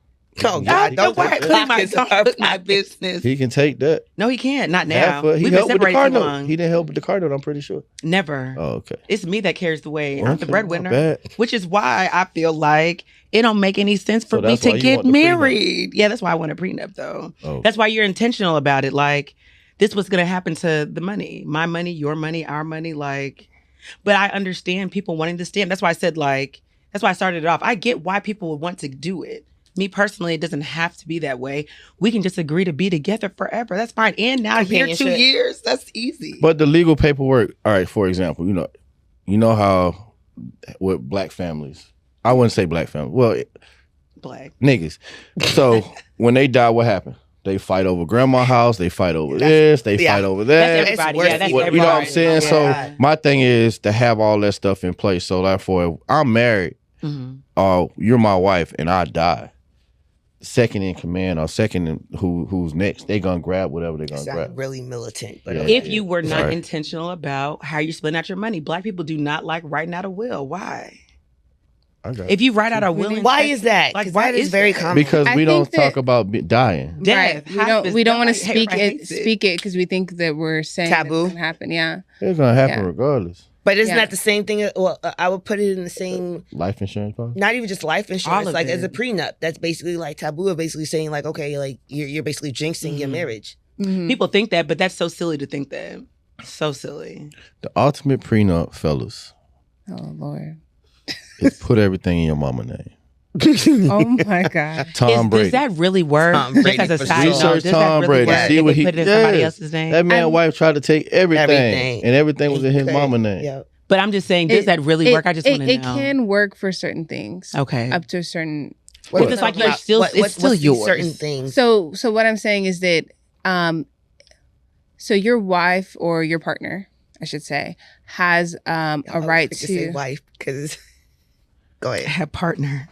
Speaker 1: Oh God, don't
Speaker 4: put my business.
Speaker 2: He can take that.
Speaker 4: No, he can't. Not now.
Speaker 2: He
Speaker 4: We've been
Speaker 2: helped with the
Speaker 4: separated
Speaker 2: car
Speaker 4: too
Speaker 2: note.
Speaker 4: long.
Speaker 2: He didn't help with the car note, I'm pretty sure.
Speaker 4: Never.
Speaker 2: Oh, okay.
Speaker 4: It's me that carries the weight. I'm the
Speaker 2: Okay,
Speaker 4: breadwinner.
Speaker 2: not bad.
Speaker 4: Which is why I feel like it don't make any sense for
Speaker 2: So
Speaker 4: me
Speaker 2: that's why
Speaker 4: to
Speaker 2: you
Speaker 4: get
Speaker 2: want the prenup.
Speaker 4: married. Yeah, that's why I want a prenup though.
Speaker 2: Oh.
Speaker 4: That's why you're intentional about it. Like, this was gonna happen to the money. My money, your money, our money, like. But I understand people wanting to stand. That's why I said, like, that's why I started it off. I get why people would want to do it. Me personally, it doesn't have to be that way. We can just agree to be together forever. That's fine. And now here 2 years, that's easy.
Speaker 2: But the legal paperwork, all right, for example, you know how with black families, I wouldn't say black families, well,
Speaker 4: Black
Speaker 2: niggas. So when they die, what happened? They fight over grandma's house, they fight over this, they fight over that.
Speaker 4: That's everybody. Yeah, that's everybody.
Speaker 2: You know what I'm saying?
Speaker 4: Yeah.
Speaker 2: So my thing is to have all that stuff in place. So therefore, if I'm married, you're my wife, and I die. Second in command or second in who's next, they gonna grab whatever they're gonna grab.
Speaker 1: Really militant, but
Speaker 4: If you were not intentional about how you're splitting out your money, black people do not like writing out a will. Why? If you write out a will,
Speaker 1: why is that?
Speaker 4: Like,
Speaker 1: why is very common?
Speaker 2: Because we don't talk about dying.
Speaker 4: Death.
Speaker 3: Right. We don't want to speak
Speaker 4: everybody
Speaker 3: it because we think that we're saying
Speaker 1: taboo.
Speaker 3: it's gonna happen. Yeah,
Speaker 2: It's gonna happen regardless.
Speaker 1: But isn't that the same thing? Well, I would put it in the same
Speaker 2: life insurance policy.
Speaker 1: Not even just life insurance, like as a
Speaker 4: it.
Speaker 1: prenup. That's basically like taboo of basically saying like, okay, like you're basically jinxing your marriage.
Speaker 4: People think that, but that's so silly to think that. So silly.
Speaker 2: The ultimate prenup, fellas,
Speaker 3: oh Lord,
Speaker 2: is put everything in your mama name.
Speaker 3: oh my God.
Speaker 2: Tom Brady.
Speaker 4: Does that really work?
Speaker 1: Tom Brady,
Speaker 4: Just as a
Speaker 1: for
Speaker 4: side
Speaker 1: sure.
Speaker 4: note,
Speaker 2: Research
Speaker 4: does
Speaker 2: Tom
Speaker 4: that really
Speaker 2: Brady.
Speaker 4: work?
Speaker 2: See
Speaker 4: If
Speaker 2: what
Speaker 4: they
Speaker 2: he
Speaker 4: put it in somebody else's name.
Speaker 2: That man's wife tried to take everything, and everything was in his
Speaker 1: He
Speaker 2: mama
Speaker 1: could.
Speaker 2: name.
Speaker 1: Yeah.
Speaker 4: But I'm just saying, does that really work? I just want to know.
Speaker 3: It can work for certain things.
Speaker 4: Okay.
Speaker 3: Up to a certain.
Speaker 4: But it's like you're still, it's still
Speaker 1: what's
Speaker 4: yours.
Speaker 1: certain things.
Speaker 3: So what I'm saying is that, so your wife or your partner, I should say, has a right to
Speaker 1: say wife because go ahead.
Speaker 4: Have partner.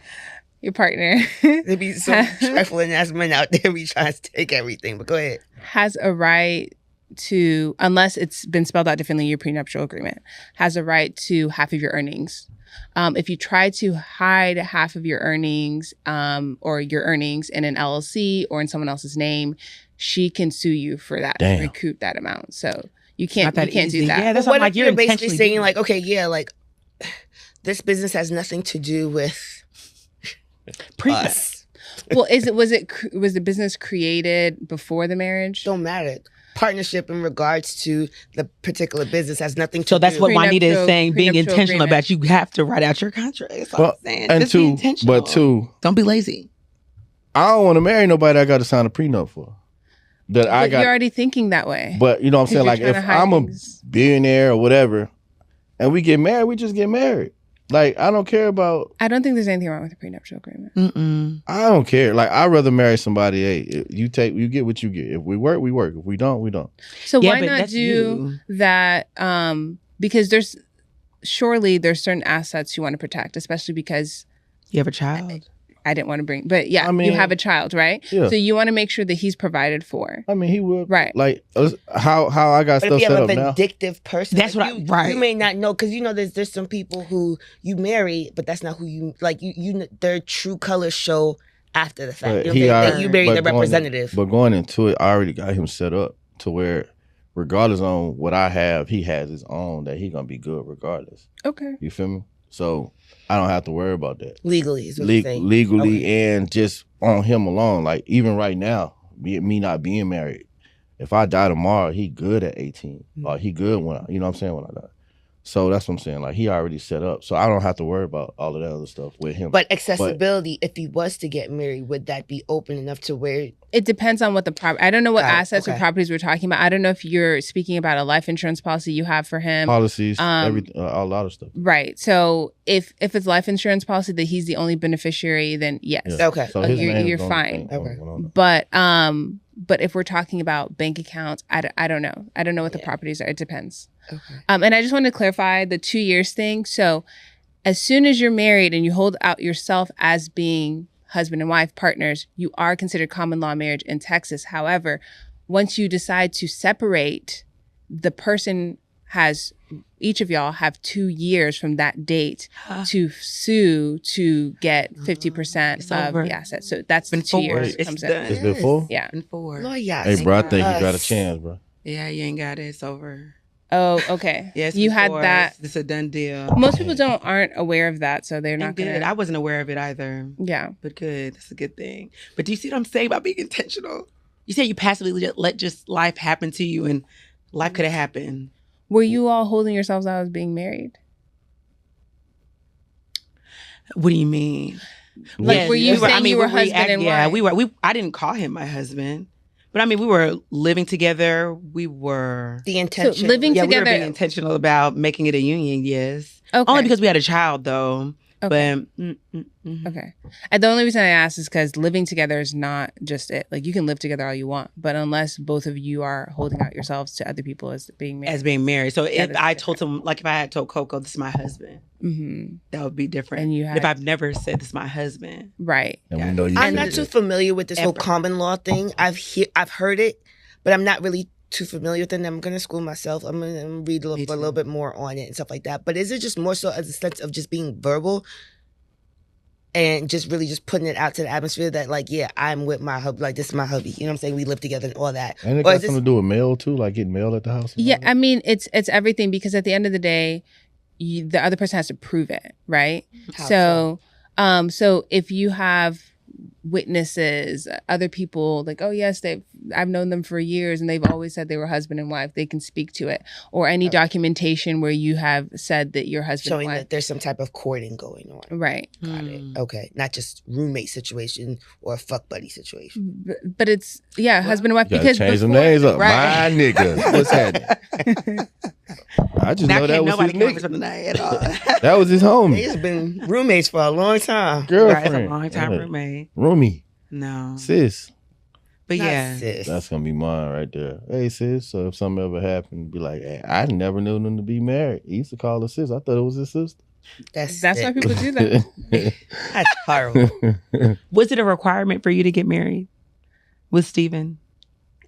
Speaker 3: Your partner
Speaker 1: There be some trifling ass men out there be trying to take everything. But go ahead.
Speaker 3: has a right to, unless it's been spelled out differently, your prenuptial agreement has a right to half of your earnings. If you try to hide half of your earnings or your earnings in an LLC or in someone else's name, she can sue you for that, recoup that amount. So you can't do that.
Speaker 4: Yeah, that's
Speaker 1: what
Speaker 4: like
Speaker 1: if
Speaker 4: you're
Speaker 1: you're basically
Speaker 4: intentionally
Speaker 1: saying like, okay, yeah, like this business has nothing to do with us.
Speaker 3: Well, was the business created before the marriage?
Speaker 1: Don't matter. Partnership in regards to the particular business has nothing to do.
Speaker 4: So that's what Juanita is saying, being
Speaker 3: prenuptial
Speaker 4: intentional
Speaker 3: agreement.
Speaker 4: about. You have to write out your contract. That's all I'm saying.
Speaker 2: And
Speaker 4: Just be intentional.
Speaker 2: but two,
Speaker 4: don't be lazy.
Speaker 2: I don't want to marry nobody I got to sign a prenup for. That I got.
Speaker 3: You're already thinking that way.
Speaker 2: But you know what I'm saying? Like if I'm a billionaire or whatever, and we get married, we just get married. Like I don't care about.
Speaker 3: I don't think there's anything wrong with a prenuptial agreement.
Speaker 2: I don't care. Like I'd rather marry somebody. Hey, you get what you get. If we work, we work. If we don't, we don't.
Speaker 3: So why not do that? Because there's certain assets you want to protect, especially because
Speaker 4: you have a child.
Speaker 3: I didn't want to bring, but yeah, you have a child, right?
Speaker 2: Yeah.
Speaker 3: So you want to make sure that he's provided for.
Speaker 2: I mean, he would.
Speaker 3: Right.
Speaker 2: Like how I got
Speaker 1: But
Speaker 2: stuff
Speaker 1: if you
Speaker 2: set
Speaker 1: have
Speaker 2: up
Speaker 1: a
Speaker 2: now.
Speaker 1: vindictive person,
Speaker 4: that's
Speaker 1: like
Speaker 4: what right.
Speaker 1: You may not know because there's some people who you marry, but that's not who you like. You their true colors show after the fact. You marry the representative.
Speaker 2: But going into it, I already got him set up to where, regardless on what I have, he has his own that he gonna be good regardless.
Speaker 3: Okay.
Speaker 2: You feel me? So I don't have to worry about that.
Speaker 1: Legally is what you're saying.
Speaker 2: Legally and just on him alone. Like even right now, me not being married, if I die tomorrow, he good at 18. Or he good when you know what I'm saying, when I die. So that's what I'm saying. Like, he already set up. So I don't have to worry about all of that other stuff with him.
Speaker 1: But accessibility, if he was to get married, would that be open enough to where...
Speaker 3: It depends on what the property... I don't know what assets or properties we're talking about. I don't know if you're speaking about a life insurance policy you have for him.
Speaker 2: Policies, everything, a lot of stuff.
Speaker 3: Right. So if it's life insurance policy that he's the only beneficiary, then yes.
Speaker 2: Yeah.
Speaker 1: Okay.
Speaker 2: So
Speaker 3: you're fine. But if we're talking about bank accounts, I don't know. I don't know what the properties are. It depends.
Speaker 1: Okay.
Speaker 3: And I just want to clarify the 2 years thing. So as soon as you're married and you hold out yourself as being husband and wife partners, you are considered common law marriage in Texas. However, once you decide to separate, the person has, each of y'all have 2 years from that date to sue to get 50% of the assets. So that's the 2 years.
Speaker 4: It's done.
Speaker 2: It's been 4?
Speaker 3: Yeah.
Speaker 4: Been 4.
Speaker 1: Lord, yes.
Speaker 2: Hey, bro, I think you got a chance, bro.
Speaker 4: Yeah, you ain't got it. It's over.
Speaker 3: Oh, okay.
Speaker 4: Yes,
Speaker 3: you had that.
Speaker 4: It's a done deal.
Speaker 3: Most people aren't aware of that, so they're not
Speaker 4: good. I wasn't aware of it either.
Speaker 3: Yeah,
Speaker 4: but good. That's a good thing. But do you see what I'm saying about being intentional? You say you passively let just life happen to you, and life could have happened.
Speaker 3: Were you all holding yourselves out as being married?
Speaker 4: What do you mean?
Speaker 3: Like, yes, were you saying you were husband and wife?
Speaker 4: Yeah, we were. I didn't call him my husband. But I mean, we were living together. We were
Speaker 1: the intention.
Speaker 3: So living together.
Speaker 4: We were being intentional about making it a union. Yes.
Speaker 3: Okay.
Speaker 4: Only because we had a child, though.
Speaker 3: Okay.
Speaker 4: But
Speaker 3: okay. And the only reason I asked is because living together is not just it. Like, you can live together all you want, but unless both of you are holding out yourselves to other people as being married.
Speaker 4: So if I told him, like if I had told Coco, this is my husband, that would be different. And if I've never said this is my husband,
Speaker 3: right?
Speaker 2: And we know you.
Speaker 1: I'm not too familiar with this whole common law thing. I've heard it, but I'm not really too familiar with it. And I'm going to school myself. I'm going to read a little bit more on it and stuff like that. But is it just more so as a sense of just being verbal and just really just putting it out to the atmosphere that, like, yeah, I'm with my hubby, like, this is my hubby. You know what I'm saying? We live together and all that.
Speaker 2: And it got something to do with mail too, like getting mail at the house?
Speaker 3: Yeah, I mean, it's everything, because at the end of the day, the other person has to prove it, right? So if you have witnesses, other people, like, oh yes, I've known them for years and they've always said they were husband and wife, they can speak to it. Or any documentation where you have said that you're husband
Speaker 1: showing
Speaker 3: and wife.
Speaker 1: that there's some type of courting going on.
Speaker 3: Right.
Speaker 1: Got it. Okay. Not just roommate situation or a fuck buddy situation.
Speaker 3: But it's husband and wife, because
Speaker 2: change some names up. Right. My nigga. What's happening? I just know that was his nigga. That was his homie.
Speaker 1: He's been roommates for a long time.
Speaker 2: Girlfriend.
Speaker 4: Right, a long time roommate.
Speaker 2: Roomie.
Speaker 4: No.
Speaker 2: Sis.
Speaker 4: But
Speaker 1: sis.
Speaker 2: That's going to be mine right there. Hey, sis. So if something ever happened, be like, hey, I never knew them to be married. He used to call her sis. I thought it was his sister.
Speaker 3: That's why people do that.
Speaker 1: That's horrible.
Speaker 4: Was it a requirement for you to get married with Steven?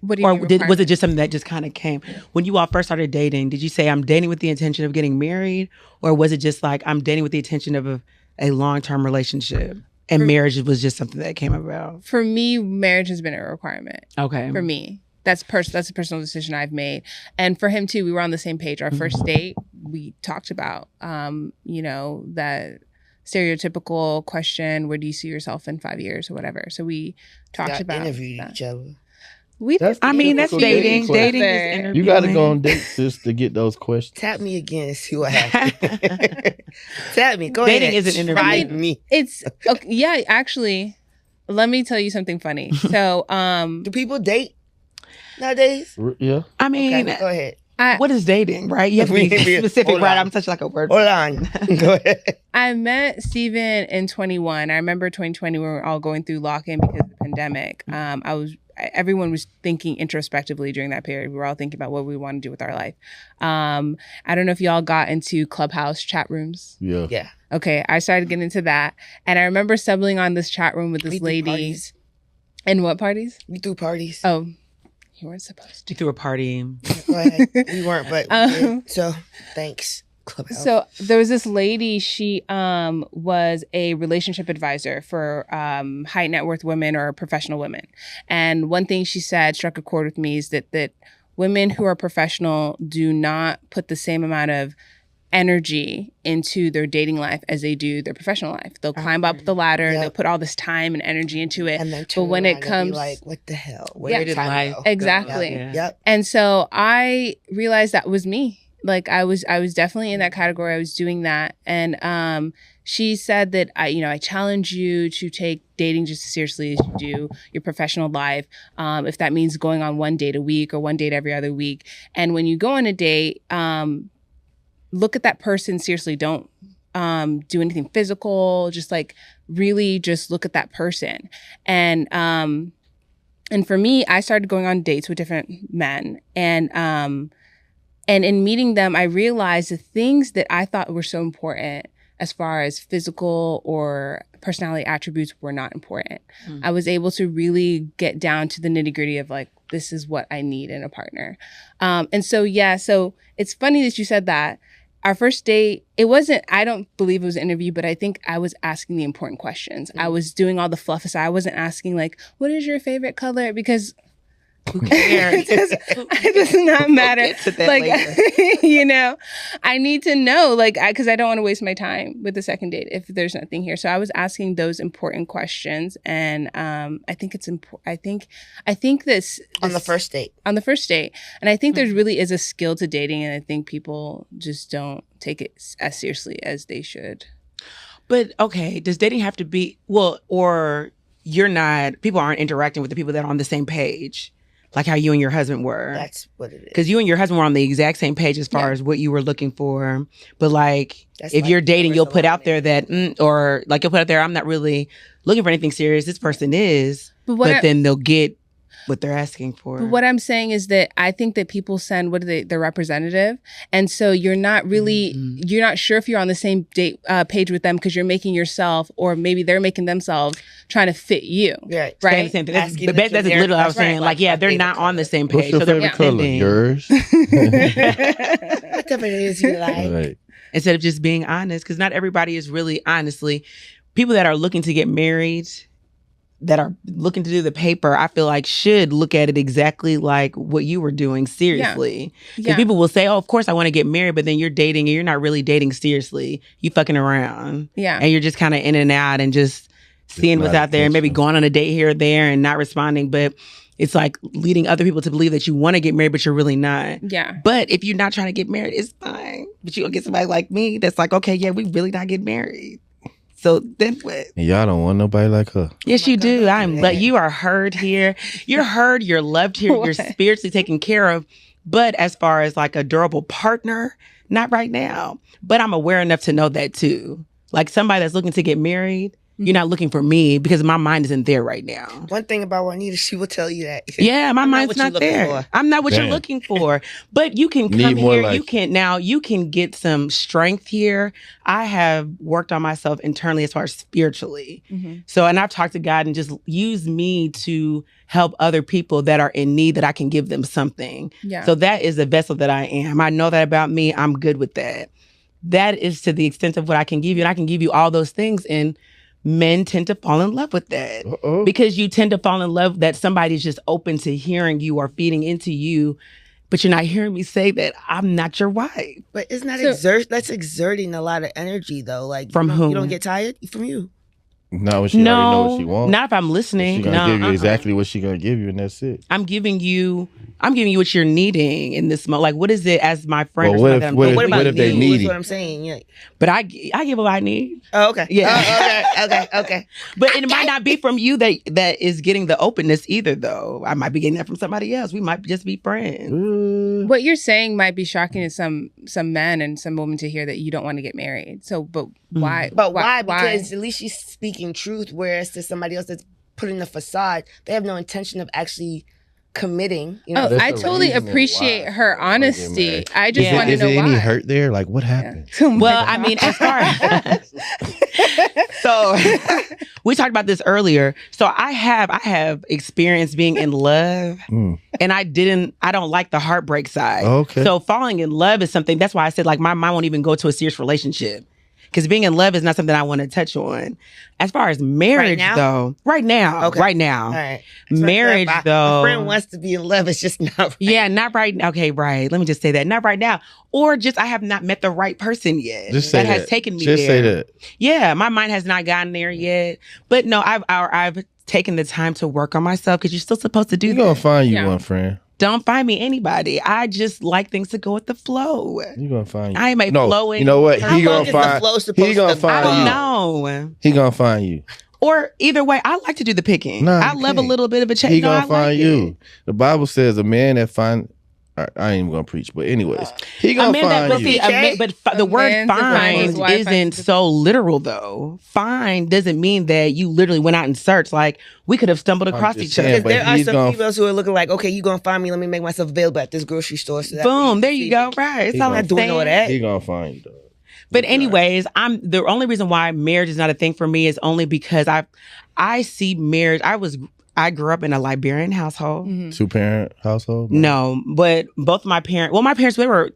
Speaker 3: What do you mean
Speaker 4: was it just something that just kind of came? When you all first started dating, did you say, I'm dating with the intention of getting married? Or was it just like, I'm dating with the intention of a long-term relationship? And marriage was just something that came about?
Speaker 3: For me, marriage has been a requirement.
Speaker 4: Okay.
Speaker 3: For me. That's a personal decision I've made. And for him too, we were on the same page. Our first date, we talked about, that stereotypical question, where do you see yourself in 5 years or whatever? So we talked about
Speaker 1: interviewed
Speaker 3: that.
Speaker 1: each other.
Speaker 4: That's dating. Dating is interviewing.
Speaker 2: You got to go on dates just to get those questions.
Speaker 1: Tap me again and see what happens. Tap me. Go
Speaker 4: dating
Speaker 1: ahead.
Speaker 4: Dating isn't interviewing.
Speaker 1: Me.
Speaker 3: It's okay, yeah. Actually, let me tell you something funny. So,
Speaker 1: do people date nowadays?
Speaker 2: Yeah.
Speaker 4: I mean,
Speaker 1: go ahead.
Speaker 4: What is dating, right? You have to be specific, right? I'm such like a word.
Speaker 1: Hold on. Go ahead.
Speaker 3: I met Steven in 21. I remember 2020, we were all going through lock-in because of the pandemic. Everyone was thinking introspectively during that period. We were all thinking about what we want to do with our life. I don't know if y'all got into Clubhouse chat rooms.
Speaker 2: Yeah.
Speaker 3: Okay, I started getting into that. And I remember stumbling on this chat room with this lady. And what parties?
Speaker 1: We threw parties.
Speaker 3: Oh, you weren't supposed to.
Speaker 4: You threw a party.
Speaker 1: Go ahead. We weren't, but we did. So thanks. Clubhouse.
Speaker 3: So there was this lady, she was a relationship advisor for high net worth women or professional women. And one thing she said struck a chord with me is that women who are professional do not put the same amount of energy into their dating life as they do their professional life. They'll climb up the ladder and they'll put all this time and energy into it.
Speaker 1: And then
Speaker 3: but when it comes,
Speaker 1: like, what the hell?
Speaker 4: Where did life
Speaker 3: exactly.
Speaker 1: Yep.
Speaker 3: And so I realized that was me. Like I was definitely in that category. I was doing that. And she said that I challenge you to take dating just as seriously as you do your professional life. If that means going on one date a week or one date every other week. And when you go on a date, look at that person seriously. Don't do anything physical. Just like really just look at that person. And for me, I started going on dates with different men. And in meeting them, I realized the things that I thought were so important as far as physical or personality attributes were not important. I was able to really get down to the nitty-gritty of like, this is what I need in a partner. And so it's funny that you said that. Our first date, I don't believe it was an interview, but I think I was asking the important questions. I was doing all the fluff aside. I wasn't asking like, what is your favorite color? Because who cares? It does not matter. We'll get to that later. I need to know, because I don't want to waste my time with the second date if there's nothing here. So I was asking those important questions, and I think it's important. I think this
Speaker 1: on the first date.
Speaker 3: On the first date, and I think there really is a skill to dating, and I think people just don't take it as seriously as they should.
Speaker 4: But okay, does dating have to be or people aren't interacting with the people that are on the same page? Like how you and your husband were.
Speaker 1: That's what it is.
Speaker 4: Because you and your husband were on the exact same page as far as what you were looking for. But if you're dating, you'll put out there that, or like you'll put out there, I'm not really looking for anything serious. This person is. But then they'll get what they're asking for.
Speaker 3: But what I'm saying is that I think that people send their representative, and so you're not really you're not sure if you're on the same date page with them because you're making yourself, or maybe they're making themselves trying to fit you.
Speaker 4: Right. The same thing. That's literally what I was saying. Like, they're not on the same page.
Speaker 2: What's your favorite color? Yours.
Speaker 1: Whatever it is you like.
Speaker 2: Right.
Speaker 4: Instead of just being honest, because not everybody is really, honestly, people that are looking to get married, that are looking to do the paper, I feel like should look at it exactly like what you were doing seriously. Because people will say, oh, of course I want to get married, but then you're dating and you're not really dating seriously. You fucking around.
Speaker 3: Yeah.
Speaker 4: And you're just kind of in and out and just seeing what's out there and maybe going on a date here or there and not responding. But it's like leading other people to believe that you want to get married, but you're really not.
Speaker 3: Yeah.
Speaker 4: But if you're not trying to get married, it's fine. But you're going to get somebody like me that's like, okay, yeah, we really not get married. So then what?
Speaker 2: And y'all don't want nobody like her.
Speaker 4: Yes, you do. But you are heard here. You're heard. You're loved here. You're spiritually taken care of. But as far as like a durable partner, not right now. But I'm aware enough to know that too. Like somebody that's looking to get married, you're not looking for me because my mind isn't there right now.
Speaker 1: One thing about Juanita, she will tell you that.
Speaker 4: Yeah, my mind's not there. I'm not what you're looking for. But you can come here. You can get some strength here. I have worked on myself internally as far as spiritually. So, and I've talked to God and just used me to help other people that are in need, that I can give them something.
Speaker 3: Yeah.
Speaker 4: So that is the vessel that I am. I know that about me. I'm good with that. That is to the extent of what I can give you. And I can give you all those things, and men tend to fall in love with that. Because you tend to fall in love that somebody's just open to hearing you or feeding into you, but you're not hearing me say that I'm not your wife.
Speaker 1: But isn't that that's exerting a lot of energy though? Like
Speaker 4: from whom?
Speaker 1: You don't get tired? From you.
Speaker 2: No, she already know what she wants.
Speaker 4: Not if I'm listening.
Speaker 2: She's gonna give you exactly what she's gonna give you, and that's it.
Speaker 4: I'm giving you what you're needing in this moment. Like, what is it as my friend?
Speaker 2: Well, what if they need it?
Speaker 1: That's what I'm saying. Yeah.
Speaker 4: But I give what I need.
Speaker 1: Oh, okay.
Speaker 4: Yeah.
Speaker 1: Okay.
Speaker 4: But it might not be from you that is getting the openness either, though. I might be getting that from somebody else. We might just be friends.
Speaker 3: What you're saying might be shocking to some men and some women to hear that you don't want to get married. So, but why?
Speaker 1: But why? Because at least she's speaking truth, whereas to somebody else that's putting the facade, they have no intention of actually committing.
Speaker 3: I totally appreciate her honesty. I just want to know why.
Speaker 2: Is there any hurt there? Like, what happened?
Speaker 4: Well, I mean, as far as so we talked about this earlier. So I have experience being in love, and I don't like the heartbreak side.
Speaker 2: Okay.
Speaker 4: So falling in love is something. That's why I said like my mind won't even go to a serious relationship. Because being in love is not something I want to touch on. As far as marriage, though, right now. All right. Marriage, though.
Speaker 1: A friend wants to be in love. It's just not right.
Speaker 4: Yeah, not right. Okay, right. Let me just say that. Not right now. Or just I have not met the right person yet.
Speaker 2: Just say that
Speaker 4: has taken me
Speaker 2: just
Speaker 4: there.
Speaker 2: Say that.
Speaker 4: Yeah, my mind has not gotten there yet. But no, I've taken the time to work on myself because you're still supposed to do that.
Speaker 2: You're going to find you one, friend.
Speaker 4: Don't find me anybody. I just like things to go with the flow.
Speaker 2: You gonna find you.
Speaker 4: I am a flowing.
Speaker 2: You know what?
Speaker 1: How long is the flow supposed to
Speaker 2: find
Speaker 4: I don't
Speaker 2: you.
Speaker 4: know.
Speaker 2: He gonna find you.
Speaker 4: Or either way, I like to do the picking.
Speaker 2: Nah,
Speaker 4: I love a little bit of a check.
Speaker 2: He gonna find you. The Bible says a man that find. I ain't even gonna preach, but anyways, he gonna find you.
Speaker 4: But the word find isn't so literal though. Find doesn't mean that you literally went out and searched. Like we could have stumbled across each other.
Speaker 1: There are some females who are looking like, okay, you gonna find me. Let me make myself available at this grocery store. So
Speaker 4: boom, there you go. Right, it's all I'm
Speaker 1: doing all that.
Speaker 2: He gonna find you though.
Speaker 4: But anyways, the only reason why marriage is not a thing for me is only because I see marriage. I grew up in a Liberian household.
Speaker 2: 2-parent household?
Speaker 4: No, but both my parents,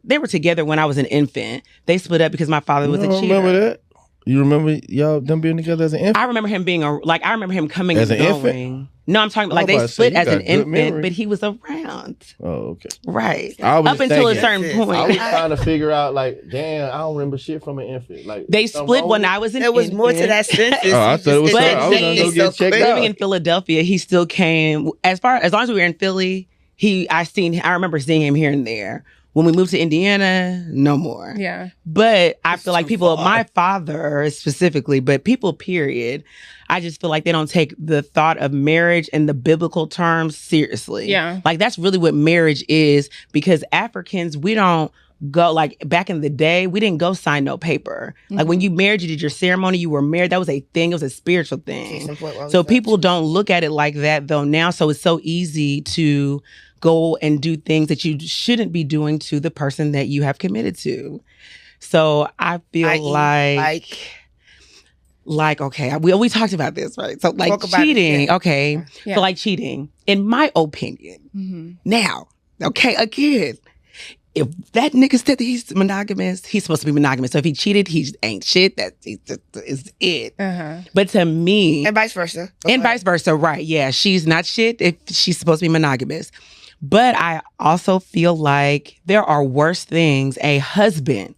Speaker 4: they were together when I was an infant. They split up because my father was a cheater.
Speaker 2: Remember that? You remember them being together as an infant?
Speaker 4: I remember him being I remember him coming
Speaker 2: as
Speaker 4: and
Speaker 2: an
Speaker 4: going.
Speaker 2: Infant?
Speaker 4: No, I'm talking about they split as an infant, but he was around.
Speaker 2: Oh, okay.
Speaker 4: Right. Up until a certain point.
Speaker 2: I was trying to figure out, like, damn, I don't remember shit from an infant. Like
Speaker 4: they split when I was an infant.
Speaker 1: There was more to that sentence.
Speaker 2: I thought it was I was gonna go get checked out.
Speaker 4: Living in Philadelphia, he still came as long as we were in Philly. I remember seeing him here and there. When we moved to Indiana, no more.
Speaker 3: Yeah.
Speaker 4: But I feel like people, my father specifically, but people, period, I just feel like they don't take the thought of marriage in the biblical terms seriously.
Speaker 3: Yeah.
Speaker 4: Like that's really what marriage is, because Africans, we don't go, like back in the day, we didn't go sign no paper. Like when you married, you did your ceremony, you were married. That was a thing. It was a spiritual thing. So people don't look at it like that though now. So it's so easy to go and do things that you shouldn't be doing to the person that you have committed to. So I feel like okay, we talked about this, right? So like cheating, okay. Yeah. So like cheating, in my opinion, now, okay, again, if that nigga said that he's monogamous, he's supposed to be monogamous. So if he cheated, he ain't shit. That is it. But to me,
Speaker 1: and vice versa,
Speaker 4: right? Yeah, she's not shit if she's supposed to be monogamous. But I also feel like there are worse things a husband,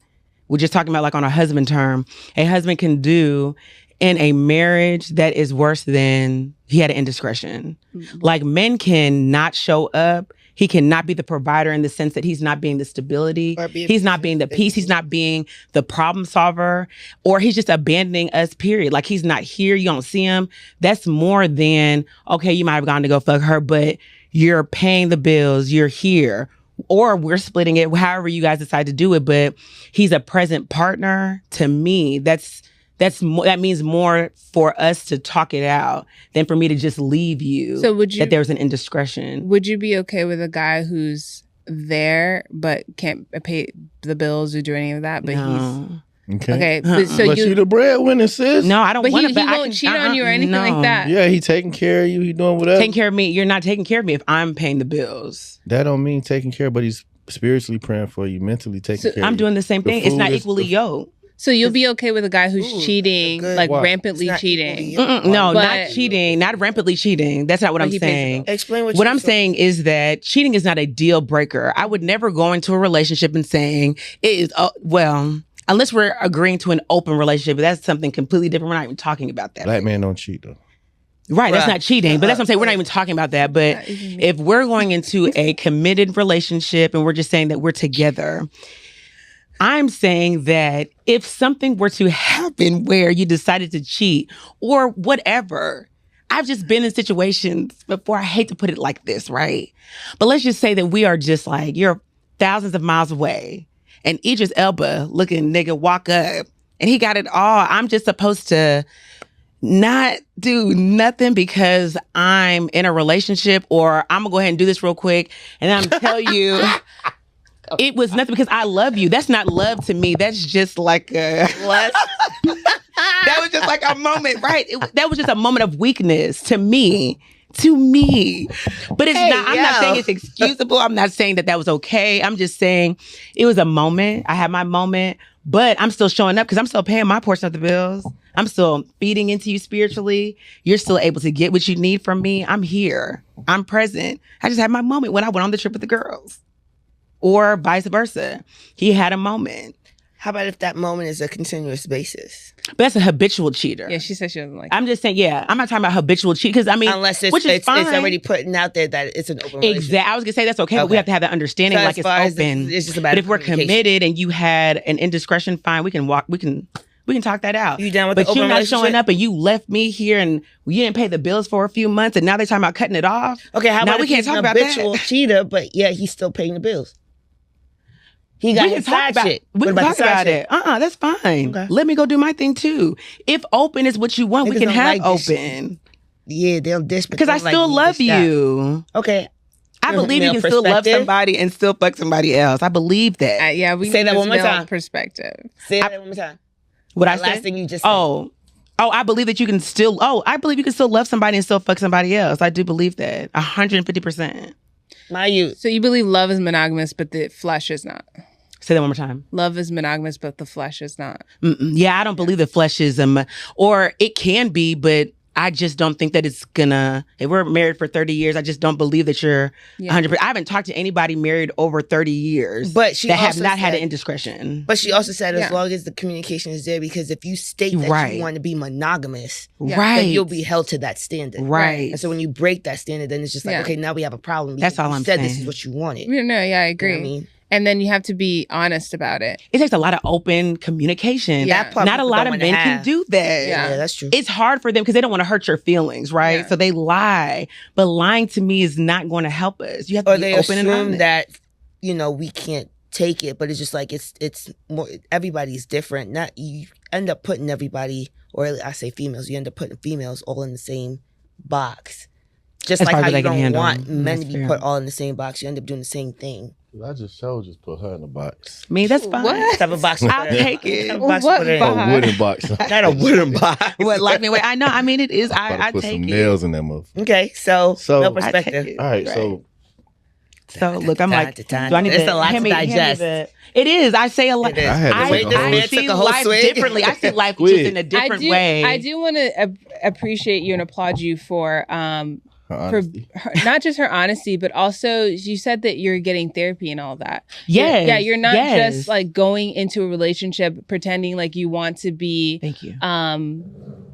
Speaker 4: we're just talking about like on a husband term, a husband can do in a marriage that is worse than he had an indiscretion. Like men can not show up. He cannot be the provider in the sense that he's not being the stability. He's not being the peace. He's not being the problem solver, or he's just abandoning us, period. Like he's not here. You don't see him. That's more than, okay, you might have gone to go fuck her, but you're paying the bills, you're here, or we're splitting it, however you guys decide to do it, but he's a present partner. To me, that means more for us to talk it out than for me to just leave you. So that there's an indiscretion.
Speaker 3: Would you be okay with a guy who's there but can't pay the bills or do any of that, but
Speaker 4: no.
Speaker 3: he's okay, but
Speaker 2: you the breadwinner, sis.
Speaker 4: No, I don't want to.
Speaker 3: He won't cheat on you or anything like that.
Speaker 2: Yeah, he taking care of you. He doing whatever.
Speaker 4: Taking care of me. You're not taking care of me if I'm paying the bills.
Speaker 2: That don't mean taking care, but he's spiritually praying for you, mentally taking care.
Speaker 4: I'm doing the same thing. It's not equally yoked.
Speaker 3: So you'll be okay with a guy who's cheating, like rampantly cheating?
Speaker 4: No, not cheating, not rampantly cheating. That's not what I'm saying.
Speaker 1: Explain
Speaker 4: what I'm saying is that cheating is not a deal breaker. I would never go into a relationship and saying it is, unless we're agreeing to an open relationship, but that's something completely different. We're not even talking about that.
Speaker 2: Black men don't cheat though.
Speaker 4: Right, that's not cheating, but that's what I'm saying. We're not even talking about that. But if we're going into a committed relationship and we're just saying that we're together, I'm saying that if something were to happen where you decided to cheat or whatever, I've just been in situations before. I hate to put it like this, right? But let's just say that we are just like, you're thousands of miles away and Idris Elba looking nigga walk up and he got it all. I'm just supposed to not do nothing because I'm in a relationship, or I'm gonna go ahead and do this real quick and then I'm gonna tell you it was nothing because I love you. That's not love to me. That's just like that was just like a moment, right? That was just a moment of weakness to me. But it's not, I'm not saying it's excusable. I'm not saying that was okay. I'm just saying it was a moment. I had my moment, but I'm still showing up because I'm still paying my portion of the bills. I'm still feeding into you spiritually. You're still able to get what you need from me. I'm here. I'm present. I just had my moment when I went on the trip with the girls, or vice versa. He had a moment.
Speaker 1: How about if that moment is a continuous basis?
Speaker 4: But that's a habitual cheater.
Speaker 3: Yeah, she said she doesn't like
Speaker 4: I'm just saying, I'm not talking about habitual cheat because I mean,
Speaker 1: unless it's,
Speaker 4: which is
Speaker 1: it's
Speaker 4: fine.
Speaker 1: already putting out there that it's an open relationship.
Speaker 4: Exactly. I was gonna say that's okay, but we have to have that understanding,
Speaker 1: So
Speaker 4: like it's open.
Speaker 1: It's just about
Speaker 4: but if we're committed and you had an indiscretion, fine, we can talk that out.
Speaker 1: You down with
Speaker 4: but
Speaker 1: the open
Speaker 4: you're not
Speaker 1: relationship?
Speaker 4: showing up and you left me here and you didn't pay the bills for a few months and now they're talking about cutting it off.
Speaker 1: Okay, how about
Speaker 4: we
Speaker 1: if
Speaker 4: can't
Speaker 1: he's
Speaker 4: talk
Speaker 1: an
Speaker 4: about
Speaker 1: habitual
Speaker 4: that?
Speaker 1: cheater, but yeah, he's still paying the bills. He got his side shit.
Speaker 4: We can talk about it. That's fine.
Speaker 1: Okay.
Speaker 4: Let me go do my thing too. If open is what you want, we
Speaker 1: Niggas
Speaker 4: can
Speaker 1: don't
Speaker 4: have
Speaker 1: like this
Speaker 4: open.
Speaker 1: Yeah, they'll dish
Speaker 4: Because I still love you.
Speaker 1: Okay.
Speaker 4: I believe you can still love somebody and still fuck somebody else. I believe that.
Speaker 3: yeah, we
Speaker 1: say
Speaker 3: need
Speaker 1: that
Speaker 3: this
Speaker 1: one more
Speaker 3: male
Speaker 1: time.
Speaker 3: Perspective.
Speaker 1: Say that one more time.
Speaker 4: What I
Speaker 1: Last
Speaker 4: said?
Speaker 1: thing you just said.
Speaker 4: Oh, I believe that you can still. I believe you can still love somebody and still fuck somebody else. I do believe that 150%.
Speaker 1: My youth.
Speaker 3: So you believe love is monogamous, but the flesh is not.
Speaker 4: Say that one more time.
Speaker 3: Love is monogamous, but the flesh is not.
Speaker 4: Yeah, I don't believe the flesh is or it can be, but I just don't think that it's gonna. If we're married for 30 years, I just don't believe that you're 100%. I haven't talked to anybody married over 30 years,
Speaker 1: but she
Speaker 4: that have
Speaker 1: also
Speaker 4: not had
Speaker 1: said-
Speaker 4: an indiscretion.
Speaker 1: But she also said as long as the communication is there, because if you state that you want to be monogamous, then you'll be held to that standard.
Speaker 4: Right.
Speaker 1: And so when you break that standard, then it's just like, okay, now we have a problem.
Speaker 4: That's all
Speaker 1: you
Speaker 4: I'm
Speaker 1: said
Speaker 4: saying.
Speaker 1: this is what you wanted.
Speaker 3: No, yeah, I agree.
Speaker 1: You know what I mean?
Speaker 3: And then you have to be honest about it.
Speaker 4: It takes a lot of open communication.
Speaker 3: Yeah.
Speaker 1: That part
Speaker 4: Not a
Speaker 1: people
Speaker 4: lot
Speaker 1: don't
Speaker 4: of
Speaker 1: wanna
Speaker 4: men
Speaker 1: have.
Speaker 4: can do that.
Speaker 1: Yeah, that's true.
Speaker 4: It's hard for them because they don't want to hurt your feelings, right?
Speaker 3: Yeah.
Speaker 4: So they lie. But lying to me is not going to help us. You have to
Speaker 1: Or
Speaker 4: be
Speaker 1: they
Speaker 4: open and
Speaker 1: assume
Speaker 4: honest.
Speaker 1: that, we can't take it, but it's just like it's more, everybody's different. Not you end up putting everybody, or I say females, you end up putting females all in the same box. Just
Speaker 4: That's
Speaker 1: like how
Speaker 4: probably
Speaker 1: you
Speaker 4: what they can
Speaker 1: don't want
Speaker 4: handle.
Speaker 1: men
Speaker 4: That's
Speaker 1: to be
Speaker 4: fair.
Speaker 1: put all in the same box. You end up doing the same thing.
Speaker 2: I just put her in a box.
Speaker 4: I mean, that's fine.
Speaker 3: What?
Speaker 1: Type of box.
Speaker 4: I'll take it.
Speaker 1: Type of box
Speaker 3: What
Speaker 1: put her in.
Speaker 3: box?
Speaker 2: A wooden box.
Speaker 1: Not a wooden box.
Speaker 4: What, like me? Wait, I know. I mean, it is.
Speaker 2: About to
Speaker 4: I
Speaker 2: put
Speaker 4: take
Speaker 2: some
Speaker 4: it.
Speaker 2: nails in that motherfucker.
Speaker 1: Okay, so no
Speaker 2: I
Speaker 4: take
Speaker 1: perspective.
Speaker 4: it.
Speaker 2: All right,
Speaker 4: Right. So look, I'm like, do I need
Speaker 1: It's
Speaker 4: to?
Speaker 1: a lot to
Speaker 4: hand me
Speaker 1: digest.
Speaker 4: It is. I say a lot.
Speaker 1: It is.
Speaker 2: I had to
Speaker 4: I,
Speaker 2: take a whole
Speaker 4: I
Speaker 1: took
Speaker 4: see
Speaker 1: a whole
Speaker 4: life
Speaker 1: swig.
Speaker 4: differently. I see life
Speaker 2: Squid.
Speaker 4: just in a different way.
Speaker 3: I do want to appreciate you and applaud you for not just her honesty, but also you said that you're getting therapy and all that.
Speaker 4: Yes.
Speaker 3: Yeah, you're not
Speaker 4: yes.
Speaker 3: just like going into a relationship pretending like you want to be
Speaker 4: Thank you.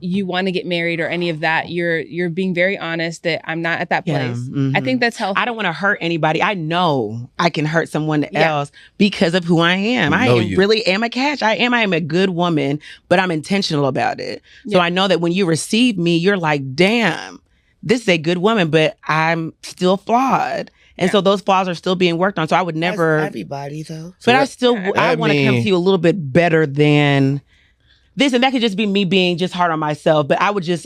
Speaker 3: you want to get married or any of that. You're being very honest that I'm not at that place.
Speaker 4: Mhm.
Speaker 3: I think that's healthy.
Speaker 4: I don't want to hurt anybody. I know I can hurt someone
Speaker 3: Yeah.
Speaker 4: else because of who I am. I
Speaker 2: you.
Speaker 4: really am a catch. I am a good woman, but I'm intentional about it. So I know that when you receive me, you're like, damn, this is a good woman, but I'm still flawed. And so those flaws are still being worked on. So I would never.
Speaker 1: That's everybody though.
Speaker 4: But I want to come to you a little bit better than this. And that could just be me being just hard on myself. But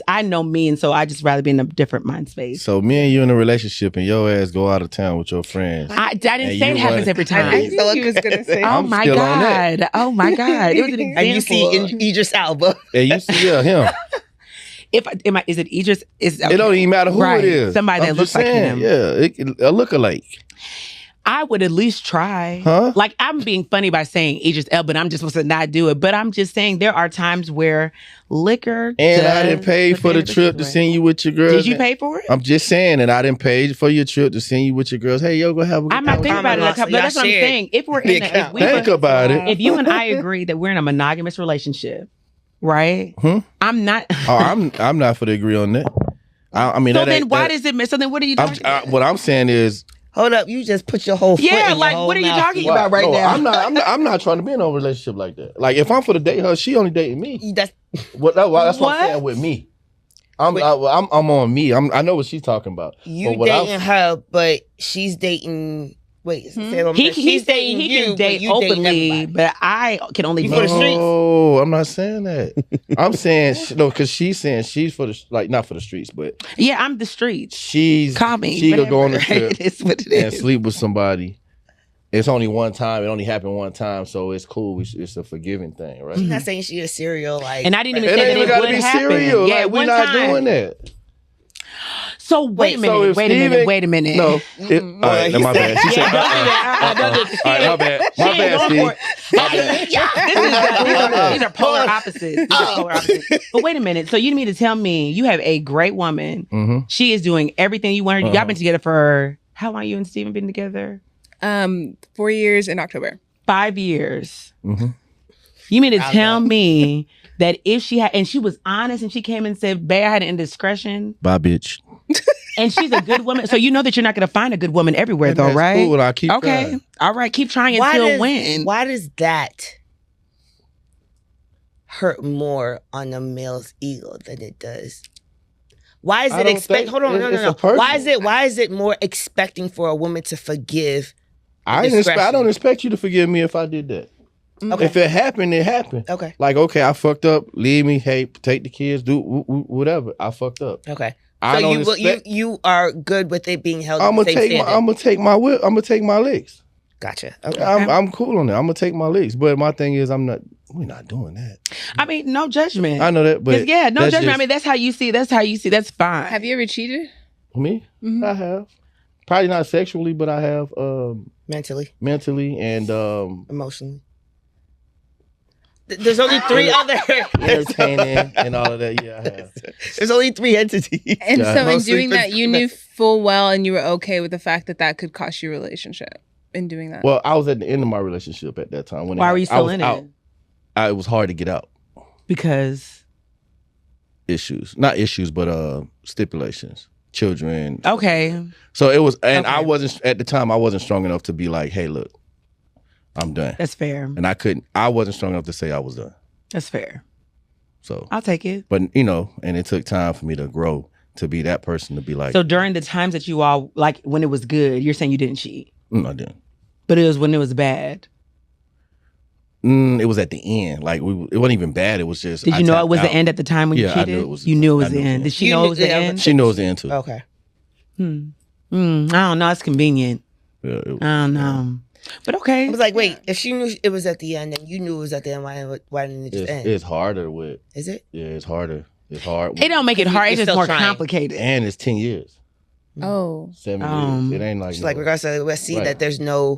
Speaker 4: I know me. And so I just rather be in a different mind space.
Speaker 2: So me and you in a relationship and your ass go out of town with your friends.
Speaker 4: I didn't
Speaker 2: And
Speaker 4: say it
Speaker 2: you
Speaker 4: happens
Speaker 2: wanna-
Speaker 4: every time.
Speaker 3: I think he was gonna say.
Speaker 4: Oh
Speaker 2: I'm
Speaker 4: my
Speaker 2: still on that.
Speaker 4: God. Oh my God. It was an example.
Speaker 1: And you see Idris Elba.
Speaker 2: And you see him.
Speaker 4: Is it Idris?
Speaker 2: It don't even matter who
Speaker 4: Right.
Speaker 2: it is.
Speaker 4: Somebody that
Speaker 2: I'm
Speaker 4: looks
Speaker 2: just
Speaker 4: like
Speaker 2: saying,
Speaker 4: him.
Speaker 2: Yeah, a lookalike.
Speaker 4: I would at least try.
Speaker 2: Huh?
Speaker 4: Like, I'm being funny by saying Idris Elba, but I'm just supposed to not do it. But I'm just saying there are times where liquor
Speaker 2: And I
Speaker 4: does
Speaker 2: didn't pay for the
Speaker 4: prepare
Speaker 2: trip to
Speaker 4: way.
Speaker 2: send you with your girls.
Speaker 4: Did you pay for it?
Speaker 2: I'm just saying that I didn't pay for your trip to send you with your girls. Hey, yo, go have a good
Speaker 4: I'm not
Speaker 2: time.
Speaker 4: thinking about it.
Speaker 1: Common law,
Speaker 4: But
Speaker 1: so
Speaker 4: that's what I'm
Speaker 1: y'all
Speaker 4: saying. If we're in
Speaker 1: shared.
Speaker 2: Think about it.
Speaker 4: if you and I agree that we're in a monogamous relationship, right? I'm not.
Speaker 2: Oh, I'm not for to agree on that. I mean,
Speaker 4: So
Speaker 2: that
Speaker 4: then
Speaker 2: ain't-
Speaker 4: why
Speaker 2: that-
Speaker 4: does it? So then what are you doing?
Speaker 2: what I'm saying is,
Speaker 1: Hold up, you just put your whole foot
Speaker 4: Yeah,
Speaker 1: in
Speaker 4: like,
Speaker 1: your whole
Speaker 4: what are you
Speaker 1: mouth.
Speaker 4: talking about right
Speaker 2: no,
Speaker 4: now?
Speaker 2: I'm not trying to be in a relationship like that. Like if I'm for to date her, she only dating me.
Speaker 1: That's
Speaker 2: That's what I'm
Speaker 4: What?
Speaker 2: saying with me. I'm on me. I know what she's talking about.
Speaker 1: you
Speaker 2: But what I'm-
Speaker 1: dating her, but she's dating. Wait, say it one more time.
Speaker 4: He's
Speaker 1: She's
Speaker 4: saying he
Speaker 1: you,
Speaker 4: can
Speaker 1: but
Speaker 4: date
Speaker 1: you dating
Speaker 4: openly,
Speaker 1: everybody.
Speaker 4: but I can only
Speaker 1: You
Speaker 4: date.
Speaker 1: for the streets?
Speaker 2: No, I'm not saying that. I'm saying no, because she's saying she's for the not for the streets, but
Speaker 4: Yeah, I'm the streets.
Speaker 2: she's
Speaker 4: Call me.
Speaker 2: she could go on the
Speaker 4: whatever.
Speaker 2: trip
Speaker 4: It is what it
Speaker 2: and
Speaker 4: is.
Speaker 2: sleep with somebody. It's only one time. It only happened one time, so it's cool. It's a forgiving thing, right?
Speaker 1: She's not saying she a serial like.
Speaker 4: And I didn't even
Speaker 2: It
Speaker 4: say
Speaker 2: ain't
Speaker 4: that
Speaker 2: even
Speaker 4: it
Speaker 2: gotta
Speaker 4: would
Speaker 2: be
Speaker 4: happen.
Speaker 2: serial.
Speaker 4: Yeah,
Speaker 2: Like, we're
Speaker 4: one
Speaker 2: not
Speaker 4: time.
Speaker 2: doing that.
Speaker 4: So wait a minute.
Speaker 2: So if
Speaker 4: Wait a minute.
Speaker 2: Steven-
Speaker 4: Wait a minute.
Speaker 2: No. All right, no, my bad. She said,
Speaker 4: Yeah, don't do that. Don't do it.
Speaker 2: all right, my bad. My
Speaker 4: She
Speaker 2: bad,
Speaker 4: ain't
Speaker 2: Steve.
Speaker 4: going for it. These are polar opposites. These are polar opposites. But wait a minute. So you mean to tell me you have a great woman.
Speaker 2: Mm-hmm.
Speaker 4: She is doing everything you want her to do. Y'all been together for how long? You and Steven been together?
Speaker 3: 4 years in October.
Speaker 4: 5 years.
Speaker 2: Mm-hmm.
Speaker 4: You mean to tell me that if she had, and she was honest and she came and said, babe, I had an indiscretion.
Speaker 2: Bye, bitch.
Speaker 4: And she's a good woman. So you know that you're not going to find a good woman everywhere, though,
Speaker 2: that's
Speaker 4: right?
Speaker 2: Cool. I keep trying.
Speaker 4: All right. Keep trying until when?
Speaker 1: Why does that hurt more on a male's ego than it does? Why is it expect? Hold on, no. Why is it more expecting for a woman to forgive?
Speaker 2: I don't expect you to forgive me if I did that. Okay. If it happened, it happened.
Speaker 1: Okay.
Speaker 2: Like, okay, I fucked up. Leave me. Hey, take the kids. Do whatever. I fucked up.
Speaker 1: Okay. So you are good with it being held. I'm gonna
Speaker 2: take my whip. I'm gonna take my licks.
Speaker 1: Gotcha. Okay.
Speaker 2: I'm cool on that. I'm gonna take my licks. But my thing is, we're not doing that.
Speaker 4: I mean, no judgment.
Speaker 2: I know that, but
Speaker 4: no judgment. I mean, that's how you see. That's fine.
Speaker 3: Have you ever cheated?
Speaker 2: Me? Mm-hmm. I have. Probably not sexually, but I have
Speaker 1: mentally
Speaker 2: and
Speaker 1: emotionally. There's only three other
Speaker 2: entertaining and all of that. Yeah, I have.
Speaker 1: There's only three entities.
Speaker 3: And so in doing that, you knew full well and you were okay with the fact that could cost you a relationship in doing that.
Speaker 2: Well, I was at the end of my relationship at that time.
Speaker 4: Why were you still in it?
Speaker 2: It was hard to get out.
Speaker 4: Because?
Speaker 2: Not issues, but stipulations. Children.
Speaker 4: Okay.
Speaker 2: So it was, and I wasn't, at the time, I wasn't strong enough to be like, hey, look, I'm done.
Speaker 4: That's fair.
Speaker 2: And I wasn't strong enough to say I was done.
Speaker 4: That's fair.
Speaker 2: So
Speaker 4: I'll take it.
Speaker 2: But, and it took time for me to grow, to be that person, to be like.
Speaker 4: So during the times that you all, like when it was good, you're saying you didn't cheat?
Speaker 2: I didn't.
Speaker 4: But it was when it was bad?
Speaker 2: It was at the end. Like, it wasn't even bad. It was just.
Speaker 4: Did you know it was the end at the time when you cheated?
Speaker 2: I knew it was.
Speaker 4: You knew it was the end. Did she know it was the end?
Speaker 2: She knows the end too.
Speaker 1: Okay.
Speaker 4: I don't know. It's convenient.
Speaker 2: Yeah,
Speaker 4: I don't know. But okay.
Speaker 1: I was like, wait, if she knew it was at the end and you knew it was at the end, why didn't it just end?
Speaker 2: It's harder with.
Speaker 1: Is it?
Speaker 2: Yeah, it's harder. It's hard.
Speaker 4: It don't make it hard. It's just more complicated.
Speaker 2: And it's 10 years.
Speaker 3: Oh.
Speaker 2: 7 years. It ain't like.
Speaker 1: It's like regardless of let's see that there's no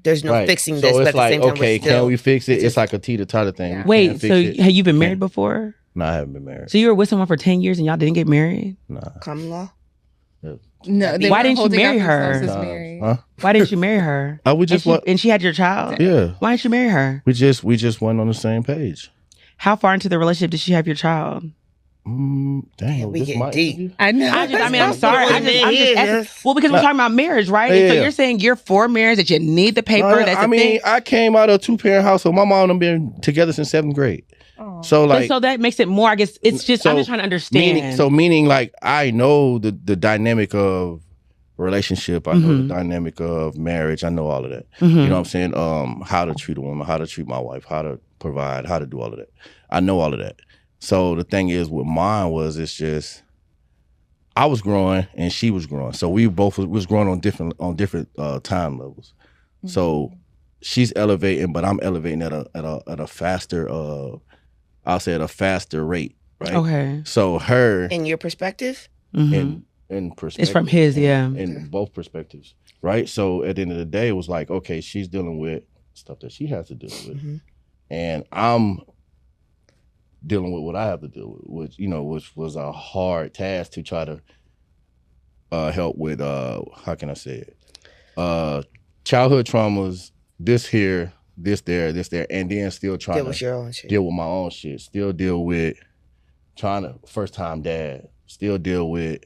Speaker 1: fixing
Speaker 2: so
Speaker 1: this.
Speaker 2: So it's
Speaker 1: but
Speaker 2: like,
Speaker 1: at the same time,
Speaker 2: okay, can we fix it? It's like a teeter-totter thing.
Speaker 3: Yeah.
Speaker 4: Wait, so have you been married before?
Speaker 2: No, I haven't been married.
Speaker 4: So you were with someone for 10 years and y'all didn't get married?
Speaker 2: Nah.
Speaker 1: Common law?
Speaker 3: No.
Speaker 4: Why didn't you marry her?
Speaker 2: Huh?
Speaker 4: Why didn't you marry her? And she had your child?
Speaker 2: Yeah.
Speaker 4: Why didn't you marry her?
Speaker 2: We just weren't on the same page.
Speaker 4: How far into the relationship did she have your child?
Speaker 2: Damn,
Speaker 1: we get deep.
Speaker 3: I know.
Speaker 4: I'm sorry. I'm just asking. Well, because we're talking about marriage, right? Yeah. So you're saying you're for marriage, that you need the paper. Thing.
Speaker 2: I came out of a 2-parent household. My mom and them been together since 7th grade. Oh. So
Speaker 4: that makes it more. I guess it's just. I'm just trying to understand.
Speaker 2: Meaning like I know the dynamic of relationship. I know the dynamic of marriage. I know all of that. You know what I'm saying? How to treat a woman, how to treat my wife, how to provide, how to do all of that. I know all of that. So the thing is, with mine it's just I was growing and she was growing. So we both was growing on different time levels. Mm-hmm. So she's elevating, but I'm elevating at a faster I'll say at a faster rate, right?
Speaker 4: Okay.
Speaker 2: So her
Speaker 1: in your perspective,
Speaker 2: in perspective,
Speaker 4: it's from his,
Speaker 2: in both perspectives, right? So at the end of the day, it was like, okay, she's dealing with stuff that she has to deal with, and I'm dealing with what I have to deal with, which was a hard task to try to help with, how can I say it? Childhood traumas, this here, this there, and then still trying
Speaker 1: deal with your own shit.
Speaker 2: Deal with my own shit, still deal with trying to first time dad, still deal with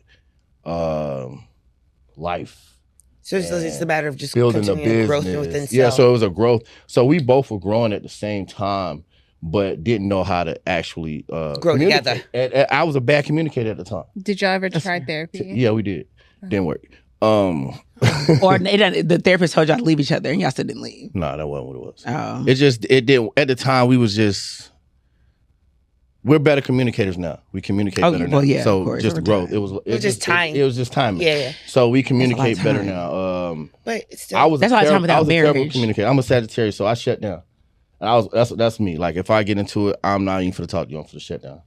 Speaker 2: life.
Speaker 1: So it's just a matter of just
Speaker 2: building the business.
Speaker 1: Growth within self.
Speaker 2: Yeah, so it was a growth. So we both were growing at the same time, but didn't know how to actually
Speaker 1: grow together.
Speaker 2: I was a bad communicator at the time.
Speaker 3: Did y'all ever try therapy?
Speaker 2: Yeah, we did. Didn't work.
Speaker 4: Or the therapist told y'all to leave each other and y'all still didn't leave.
Speaker 2: No, that wasn't what it was.
Speaker 4: Oh.
Speaker 2: It didn't. At the time, we're better communicators now. We communicate better now.
Speaker 4: Yeah,
Speaker 2: so
Speaker 4: of course,
Speaker 2: just growth. It was
Speaker 1: just time.
Speaker 2: It was just timing.
Speaker 1: Yeah.
Speaker 2: So we communicate better now.
Speaker 1: But it's still,
Speaker 4: that's a lot of time without marriage.
Speaker 2: Terrible communicator. I'm a Sagittarius, so I shut down. And that's me. Like if I get into it, I'm not even for to talk to you. I'm for the shut down.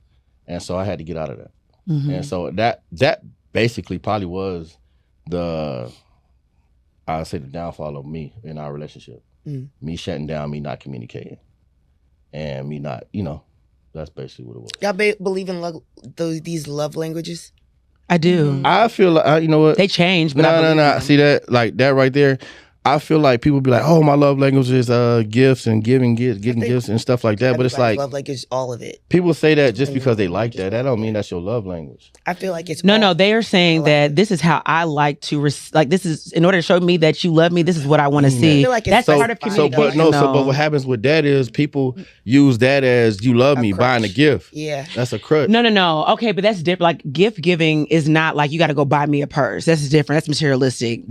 Speaker 2: And so I had to get out of that. And so that basically probably was the downfall of me in our relationship. Me shutting down, me not communicating, and me not, that's basically what it was.
Speaker 1: Y'all believe in these love languages?
Speaker 4: I do.
Speaker 2: I feel like, you know what?
Speaker 4: They change, but
Speaker 2: no. See that, like that right there? I feel like people be like, "Oh, my love language is gifts and getting gifts and stuff like that." But it's like
Speaker 1: love language, all of it.
Speaker 2: People say that just because they like that. That don't mean that's your love language.
Speaker 1: I feel like it's
Speaker 4: no. They are saying that this is how I like to like. This is in order to show me that you love me. This is what I want to see. I feel like that's part of communication.
Speaker 2: But what happens with that is people use that as you love me, buying a gift.
Speaker 1: Yeah,
Speaker 2: that's a crutch.
Speaker 4: No. Okay, but that's different. Like gift giving is not like you got to go buy me a purse. That's different. That's materialistic.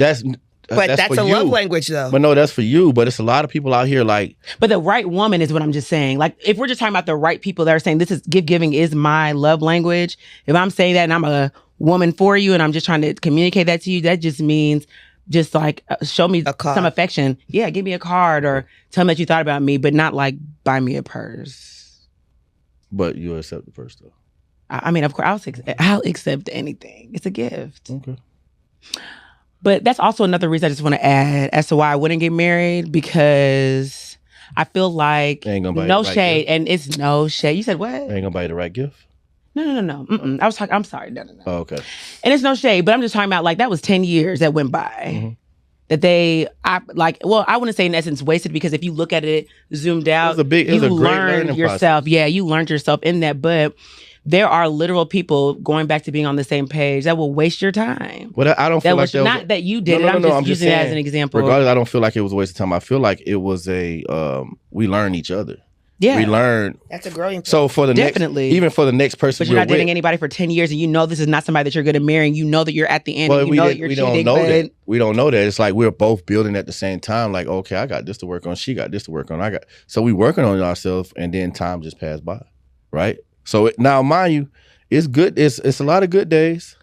Speaker 1: But that's a love language, though.
Speaker 2: But no, that's for you. But it's a lot of people out here like.
Speaker 4: But the right woman is what I'm just saying. Like, if we're just talking about the right people that are saying this is gift giving is my love language. If I'm saying that and I'm a woman for you and I'm just trying to communicate that to you, that just means just like show me some affection. Yeah, give me a card or tell me that you thought about me, but not like buy me a purse.
Speaker 2: But you accept the purse though.
Speaker 4: I mean, of course, I'll accept anything. It's a gift.
Speaker 2: Okay.
Speaker 4: But that's also another reason I just want to add as to why I wouldn't get married, because I feel like no shade, and it's no shade. You said what?
Speaker 2: Ain't gonna buy you the right gift?
Speaker 4: No. I was talking. I'm sorry. No.
Speaker 2: Oh, okay.
Speaker 4: And it's no shade, but I'm just talking about like that was 10 years that went by. That I wouldn't say in essence wasted, because if you look at it zoomed out, you learned yourself. Yeah, you learned yourself in that, but. There are literal people going back to being on the same page that will waste your time.
Speaker 2: Well, I don't feel like that
Speaker 4: not that you did it. I'm just using it as an example.
Speaker 2: Regardless, I don't feel like it was a waste of time. I feel like it was we learned each other.
Speaker 4: Yeah,
Speaker 2: we learned.
Speaker 1: That's a growing point.
Speaker 2: So for the even for the next person,
Speaker 4: but you're not dating anybody for 10 years, and you know this is not somebody that you're going to marry. And you know that you're at the end.
Speaker 2: Well,
Speaker 4: and you know that you're cheating.
Speaker 2: We don't know that. We don't know that. It's like we're both building at the same time. Like, okay, I got this to work on. She got this to work on. So we working on ourselves, and then time just passed by, right? So now, mind you. It's good. It's a lot of good days,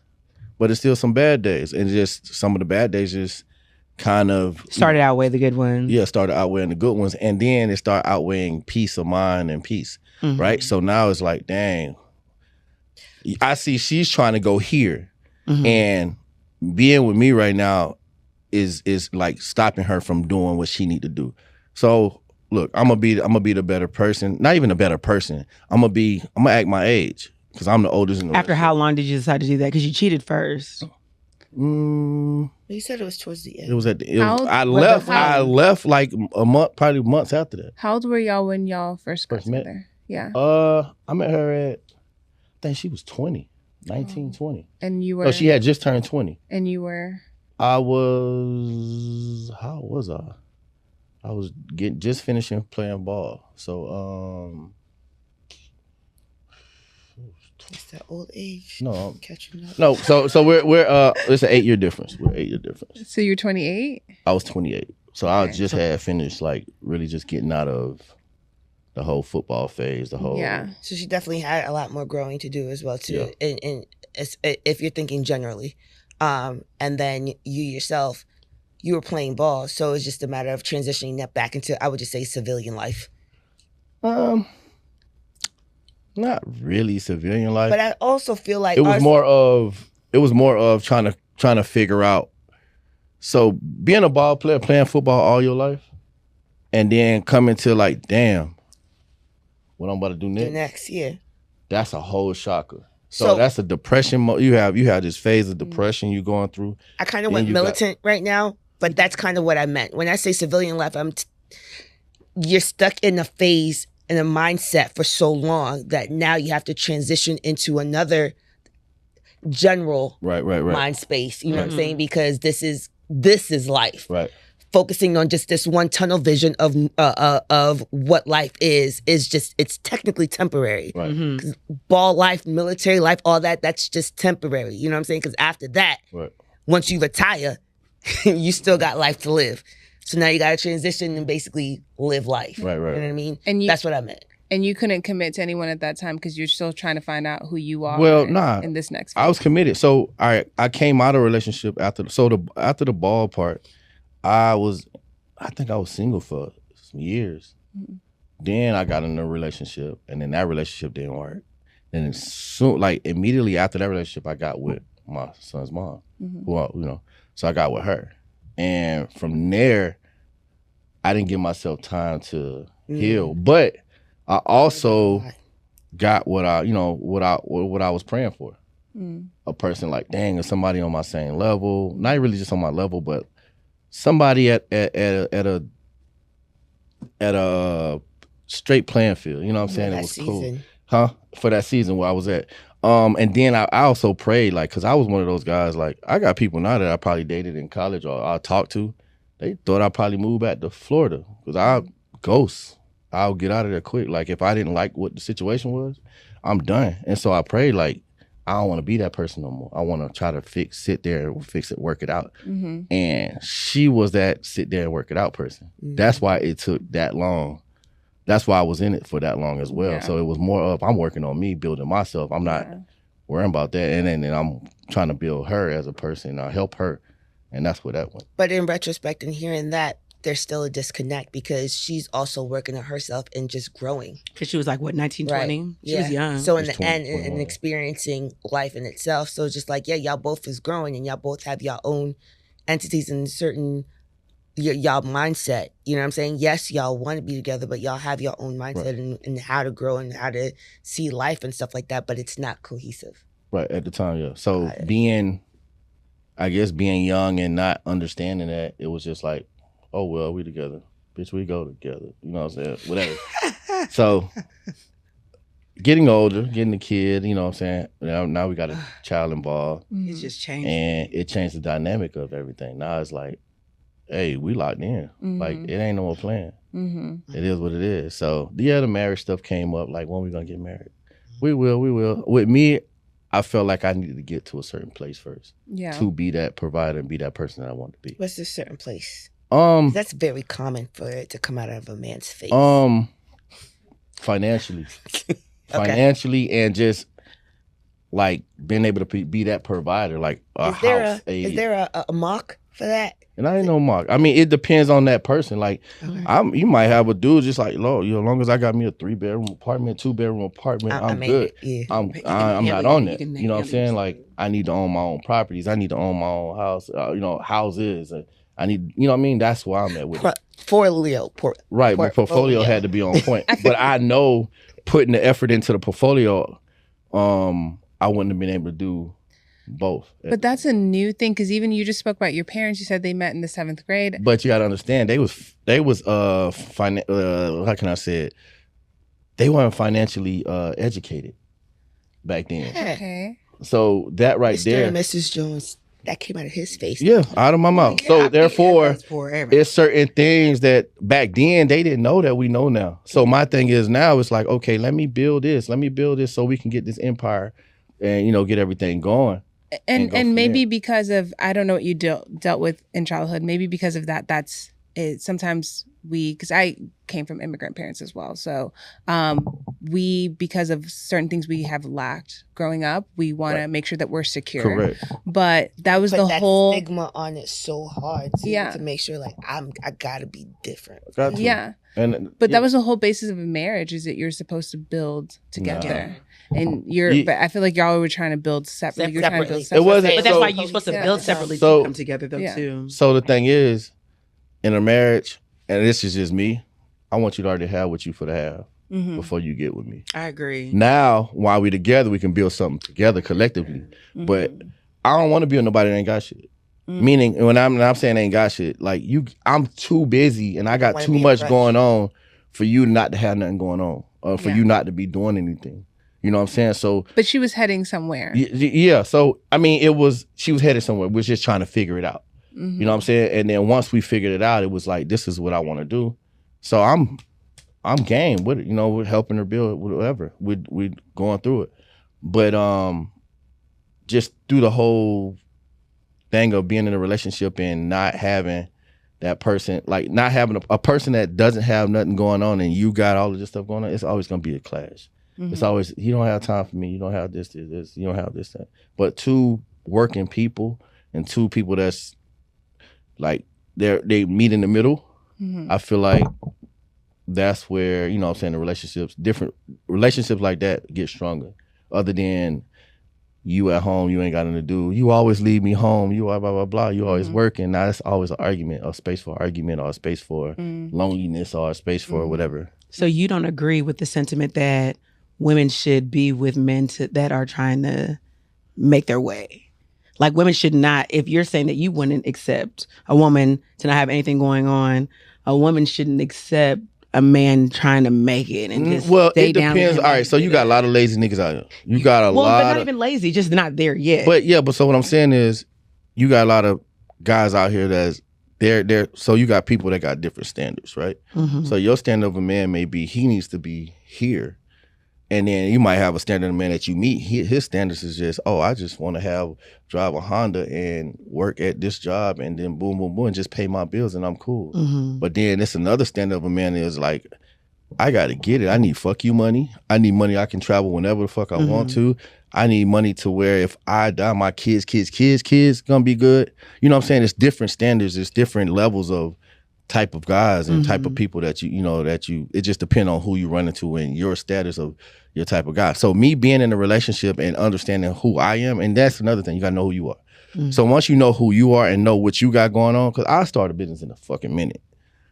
Speaker 2: but it's still some bad days, and just some of the bad days just kind of
Speaker 4: started outweigh the good ones.
Speaker 2: Yeah, started outweighing the good ones, and then it started outweighing peace of mind and peace, right? So now it's like, dang, I see she's trying to go here, and being with me right now is like stopping her from doing what she need to do. So look, I'm gonna be the better person. Not even a better person. I'm gonna act my age. Because I'm the oldest in the
Speaker 4: After how long did you decide to do that? Because you cheated first.
Speaker 1: You said it was towards the end.
Speaker 2: It was at the end. I left like a month, probably months after that.
Speaker 3: How old were y'all when y'all first got together? Yeah.
Speaker 2: I met her at, I think she was 20, 19, 20.
Speaker 3: And you were?
Speaker 2: Oh, she had just turned 20.
Speaker 3: And you were?
Speaker 2: How was I? I was just finishing playing ball. So,
Speaker 1: it's that old age.
Speaker 2: No,
Speaker 1: catching up.
Speaker 2: No, so we're it's an 8-year difference. We're 8-year difference.
Speaker 3: So you're 28? I
Speaker 2: was 28. So I just had finished like really just getting out of the whole football phase.
Speaker 1: Yeah. So she definitely had a lot more growing to do as well too. Yeah. And if you're thinking generally, and then you yourself, you were playing ball, so it's just a matter of transitioning that back into, I would just say, civilian life.
Speaker 2: Not really civilian life,
Speaker 1: but I also feel like
Speaker 2: it was more of trying to figure out. So being a ball player, playing football all your life, and then coming to like, damn, what I'm about to do next?
Speaker 1: Yeah,
Speaker 2: that's a whole shocker. So that's a depression. You have this phase of depression you're going through.
Speaker 1: I kind of went militant right now, but that's kind of what I meant when I say civilian life. You're stuck in a phase. In a mindset for so long that now you have to transition into another general mind space. You know what I'm saying? Because this is life.
Speaker 2: Right.
Speaker 1: Focusing on just this one tunnel vision of what life is just, it's technically temporary.
Speaker 2: Right.
Speaker 1: Ball life, military life, all that's just temporary. You know what I'm saying? Because after that, once you retire, you still got life to live. So now you got to transition and basically live life.
Speaker 2: Right.
Speaker 1: You know what I mean? And that's what I meant.
Speaker 3: And you couldn't commit to anyone at that time because you're still trying to find out who you are.
Speaker 2: Well, nah.
Speaker 3: In this next phase.
Speaker 2: I was committed. So I came out of a relationship after the ball part. I think I was single for some years. Mm-hmm. Then I got in a relationship, and then that relationship didn't work. And soon, like immediately after that relationship, I got with my son's mom. Mm-hmm. So I got with her. And from there, I didn't give myself time to heal. But I also got what I was praying for. A person like, dang, is somebody on my same level. Not really just on my level, but somebody at a straight playing field. You know what I'm saying? It was cool. Huh? For that season where I was at. And then I also prayed, like, because I was one of those guys, like, I got people now that I probably dated in college or I talked to. They thought I'd probably move back to Florida because I'll ghost. I'll get out of there quick. Like, if I didn't like what the situation was, I'm done. And so I prayed, like, I don't want to be that person no more. I want to try to sit there and fix it, work it out. And she was that sit there and work it out person. That's why it took that long. That's why I was in it for that long as well. Yeah. So it was more of, I'm working on me, building myself. I'm not worrying about that. And then I'm trying to build her as a person, help her. And that's where that went.
Speaker 1: But in retrospect and hearing that, there's still a disconnect because she's also working on herself and just growing.
Speaker 4: Because she was like, what, 19, 20? Right. She was young.
Speaker 1: So in the end, and experiencing life in itself. So just like, y'all both is growing and y'all both have your own entities and certain... y'all mindset, you know what I'm saying? Yes, y'all want to be together, but y'all have your own mindset and how to grow and how to see life and stuff like that, but it's not cohesive.
Speaker 2: Right, at the time, yeah. So being young and not understanding that, it was just like, oh, well, we together. Bitch, we go together. You know what I'm saying? Whatever. So getting older, getting a kid, you know what I'm saying? Now we got a child involved.
Speaker 4: It just changed.
Speaker 2: And it changed the dynamic of everything. Now it's like, hey, we locked in. Like, it ain't no more playing. It is what it is. So, the marriage stuff came up, like, when we gonna get married? We will. With me, I felt like I needed to get to a certain place first. Yeah. To be that provider and be that person that I want to be.
Speaker 1: What's this certain place? That's very common for it to come out of a man's face.
Speaker 2: Financially. Financially and just, like, being able to be that provider, like
Speaker 1: Is there a mock for that?
Speaker 2: And I ain't no mock. I mean, it depends on that person. Like, you might have a dude just like, Lord, as long as I got me a 3-bedroom apartment, 2-bedroom apartment, I'm good. I'm not on that. You know what I'm saying? Like, I need to own my own properties. I need to own my own house. Houses. And I need, you know what I mean? That's where I'm at with it.
Speaker 1: Portfolio.
Speaker 2: My portfolio had to be on point. But I know putting the effort into the portfolio, I wouldn't have been able to do both.
Speaker 3: But that's a new thing because even you just spoke about your parents. You said they met in the 7th grade.
Speaker 2: But you got to understand, they was how can I say it? They weren't financially educated back then.
Speaker 3: Okay.
Speaker 2: So that right
Speaker 1: Mr.
Speaker 2: there,
Speaker 1: and Mrs. Jones, that came out of his face.
Speaker 2: Yeah, out of my mouth. Yeah, so therefore, it's certain things that back then they didn't know that we know now. So my thing is now it's like, okay, let me build this so we can get this empire and get everything going.
Speaker 3: And maybe because of, I don't know what you dealt with in childhood, maybe because of that, that's it. Sometimes because I came from immigrant parents as well. So because of certain things we have lacked growing up, we want to make sure that we're secure. Correct. But that was the whole
Speaker 1: stigma on it so hard to make sure like I gotta be different.
Speaker 3: Yeah. But that was the whole basis of a marriage is that you're supposed to build together. And but I feel like y'all were trying to build separately. You're trying to build separately.
Speaker 2: It wasn't,
Speaker 4: but that's why you're supposed to build separately to come together though too.
Speaker 2: So the thing is, in a marriage, and this is just me, I want you to already have what you for to have before you get with me.
Speaker 4: I agree.
Speaker 2: Now, while we together, we can build something together collectively. But I don't want to be with nobody that ain't got shit. Meaning, when I'm saying ain't got shit, like I'm too busy and I got too much going on for you not to have nothing going on or for you not to be doing anything. You know what I'm saying? So,
Speaker 3: but she was heading somewhere.
Speaker 2: Yeah. So, I mean, she was headed somewhere. We're just trying to figure it out. You know what I'm saying? And then once we figured it out, it was like, this is what I want to do. So I'm game with it. We're helping her build whatever. We're going through it. But just through the whole thing of being in a relationship and not having that person, like not having a person that doesn't have nothing going on and you got all of this stuff going on, it's always going to be a clash. It's always, you don't have time for me. You don't have this, you don't have this, that. But 2 working people and 2 people that's like, they meet in the middle. I feel like that's where, you know what I'm saying, different relationships like that get stronger. Other than you at home, you ain't got nothing to do. You always leave me home. You blah, blah, blah. You always working. Now that's always an argument, a space for argument or a space for loneliness or a space for whatever.
Speaker 4: So you don't agree with the sentiment that women should be with men that are trying to make their way? Like women should not, if you're saying that you wouldn't accept a woman to not have anything going on, a woman shouldn't accept a man trying to make it and just stay
Speaker 2: it
Speaker 4: down.
Speaker 2: depends. All right, so you got a lot of lazy niggas out here. You got a lot.
Speaker 4: Well, but not even lazy, just not there yet.
Speaker 2: But so what I'm saying is, you got a lot of guys out here that's they're. So you got people that got different standards, right? Mm-hmm. So your standard of a man may be he needs to be here. And then you might have a standard of man that you meet. His standards is just, I just want to drive a Honda and work at this job and then boom, boom, boom, and just pay my bills and I'm cool. Mm-hmm. But then it's another standard of a man is like, I got to get it. I need fuck you money. I need money I can travel whenever the fuck I want to. I need money to where if I die, my kids gonna be good. You know what I'm saying? It's different standards. It's different levels of type of guys and type of people that it just depends on who you run into and your status of your type of guy. So me being in a relationship and understanding who I am, and that's another thing, you gotta know who you are. So once you know who you are and know what you got going on, because I started a business in a fucking minute.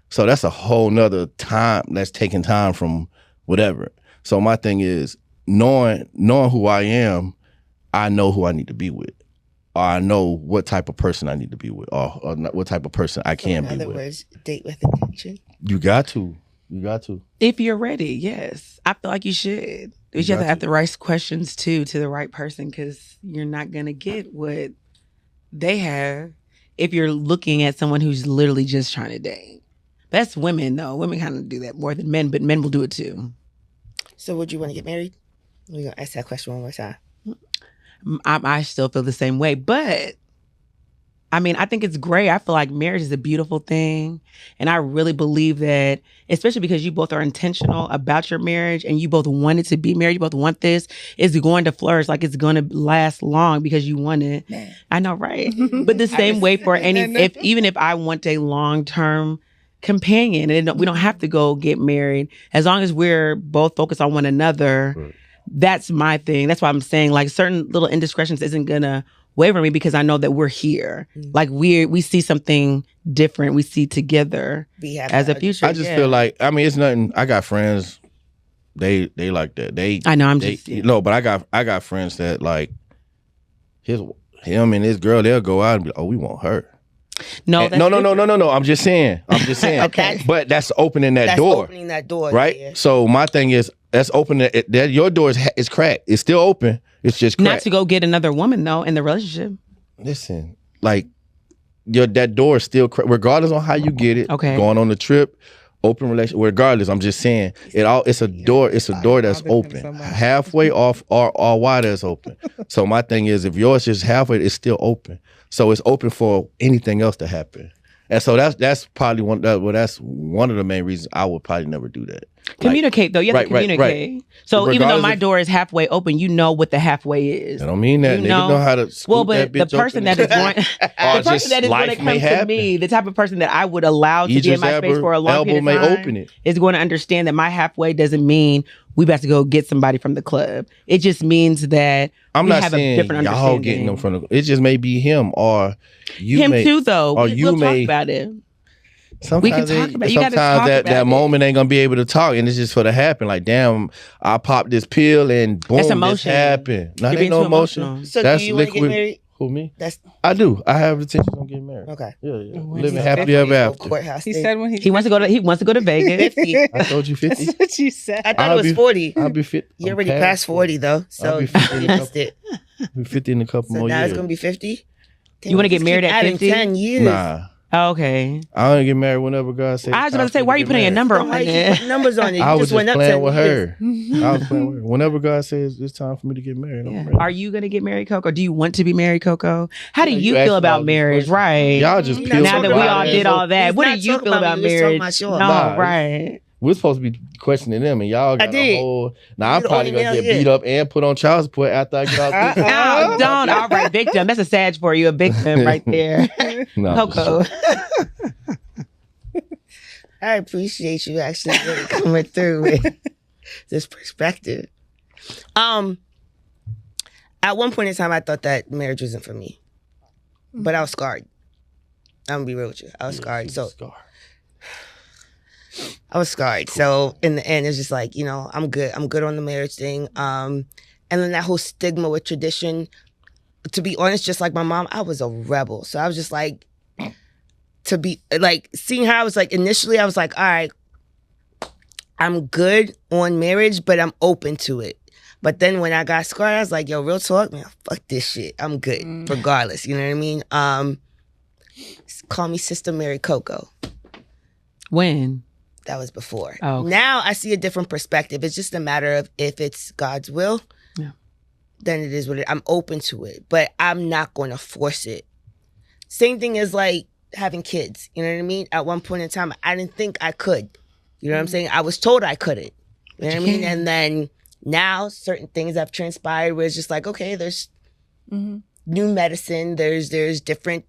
Speaker 2: So that's a whole nother time that's taking time from whatever. So my thing is knowing who I am, I know who I need to be with. Or I know what type of person I need to be with, or what type of person I can be with. In other words,
Speaker 1: date with intention.
Speaker 2: You got to.
Speaker 4: If you're ready, yes. I feel like you should. But you have to ask the right questions too to the right person, because you're not gonna get what they have if you're looking at someone who's literally just trying to date. That's women, though. Women kind of do that more than men, but men will do it too.
Speaker 1: So would you want to get married? We're gonna ask that question one more time.
Speaker 4: I still feel the same way, but I mean, I think it's great. I feel like marriage is a beautiful thing. And I really believe that, especially because you both are intentional about your marriage and you both wanted to be married, you both want this, it's going to flourish, like it's going to last long because you want it. Man. I know, right? But the same way for even if I want a long-term companion, and we don't have to go get married, as long as we're both focused on one another. Right. That's my thing. That's why I'm saying like certain little indiscretions isn't gonna waver me because I know that we're here. Like we see something different. We see together as a future.
Speaker 2: I just feel like, I mean, it's nothing. I got friends. They like that.
Speaker 4: I know.
Speaker 2: But I got friends that like him and his girl. They'll go out and be like, we want her. No. I'm just saying.
Speaker 1: Okay.
Speaker 2: But that's opening that door.
Speaker 1: Opening that door,
Speaker 2: right?
Speaker 1: Yeah.
Speaker 2: So my thing is, that's opening that your door is cracked. It's still open. It's just cracked.
Speaker 4: Not to go get another woman though in the relationship.
Speaker 2: Listen, like that door is still cracked, regardless on how you get it.
Speaker 4: Okay.
Speaker 2: Going on the trip, open relationship. Regardless, I'm just saying it's a door. It's a door that's open, halfway off or wide as open. So my thing is, if yours is halfway, it's still open. So it's open for anything else to happen. And so that's probably that's one of the main reasons I would probably never do that.
Speaker 4: Communicate though. You have to communicate. Right. So even though my door is halfway open, you know what the halfway is.
Speaker 2: I don't mean that. You know how to scoop
Speaker 4: but
Speaker 2: that bitch
Speaker 4: the person that is going, the person that is going to come to me, the type of person that I would allow to be in my space for a long period of time, is going to understand that my halfway doesn't mean we about to go get somebody from the club. It just means that
Speaker 2: I'm
Speaker 4: we
Speaker 2: not
Speaker 4: have
Speaker 2: saying
Speaker 4: a different understanding.
Speaker 2: Y'all getting them from the. It just may be him or you.
Speaker 4: Him too, though.
Speaker 2: Or
Speaker 4: we'll talk about it.
Speaker 2: Sometimes
Speaker 4: we can talk about it.
Speaker 2: Sometimes that moment ain't gonna be able to talk, and it's just for to happen. Like, damn, I popped this pill and boom,
Speaker 4: that's emotion.
Speaker 2: This happened. Not ain't no emotion.
Speaker 1: So
Speaker 2: that's
Speaker 1: do you
Speaker 2: liquid.
Speaker 1: Want to get married?
Speaker 2: Who, me? I do. I have intentions on getting married.
Speaker 1: Okay.
Speaker 2: Yeah. Living happily ever after.
Speaker 3: He said when
Speaker 4: he wants to go to Vegas.
Speaker 1: 50.
Speaker 2: I told you 50.
Speaker 3: That's what you said.
Speaker 1: I thought it was 40.
Speaker 2: I'll be 50.
Speaker 1: You're already past 40 though, so you missed it.
Speaker 2: I'll be 50 in a couple more years.
Speaker 1: So now it's gonna be 50.
Speaker 4: You want to get married at 50?
Speaker 1: 10 years.
Speaker 2: Nah.
Speaker 4: Oh, okay.
Speaker 2: I don't get married whenever God says.
Speaker 4: I was about to say, why are you putting a number on it?
Speaker 1: Numbers on it.
Speaker 2: I was just playing with her. I was playing with her. Whenever God says it's time for me to get married, I'm ready.
Speaker 4: Are you gonna get married, Coco? Do you want to be married, Coco? How do you feel about marriage? Right.
Speaker 2: Y'all just
Speaker 4: now that we all did all that, what do you feel about marriage? No, right.
Speaker 2: We're supposed to be questioning them, and y'all got a whole. Now I'm probably gonna get beat up and put on child support after I get out.
Speaker 4: No, don't. All right, victim. That's a Sag for you, a victim right there. No, Coco.
Speaker 1: I appreciate you actually really coming through with this perspective. At one point in time, I thought that marriage wasn't for me, but I was scarred. I'm gonna be real with you. I was scarred. I was scarred. So in the end, it's just like, I'm good. I'm good on the marriage thing. And then that whole stigma with tradition, to be honest, just like my mom, I was a rebel. So I was just like, to be like, seeing how I was like, initially I was like, all right, I'm good on marriage, but I'm open to it. But then when I got scarred, I was like, yo, real talk, man, fuck this shit. I'm good, regardless. You know what I mean? Call me Sister Mary Coco.
Speaker 4: When?
Speaker 1: That was before.
Speaker 4: Oh, okay.
Speaker 1: Now I see a different perspective. It's just a matter of if it's God's will, then it is what I'm open to it. But I'm not going to force it. Same thing as like having kids. You know what I mean? At one point in time, I didn't think I could. You know what I'm saying? I was told I couldn't. You know what I mean? And then now certain things have transpired where it's just like, okay, there's new medicine. There's different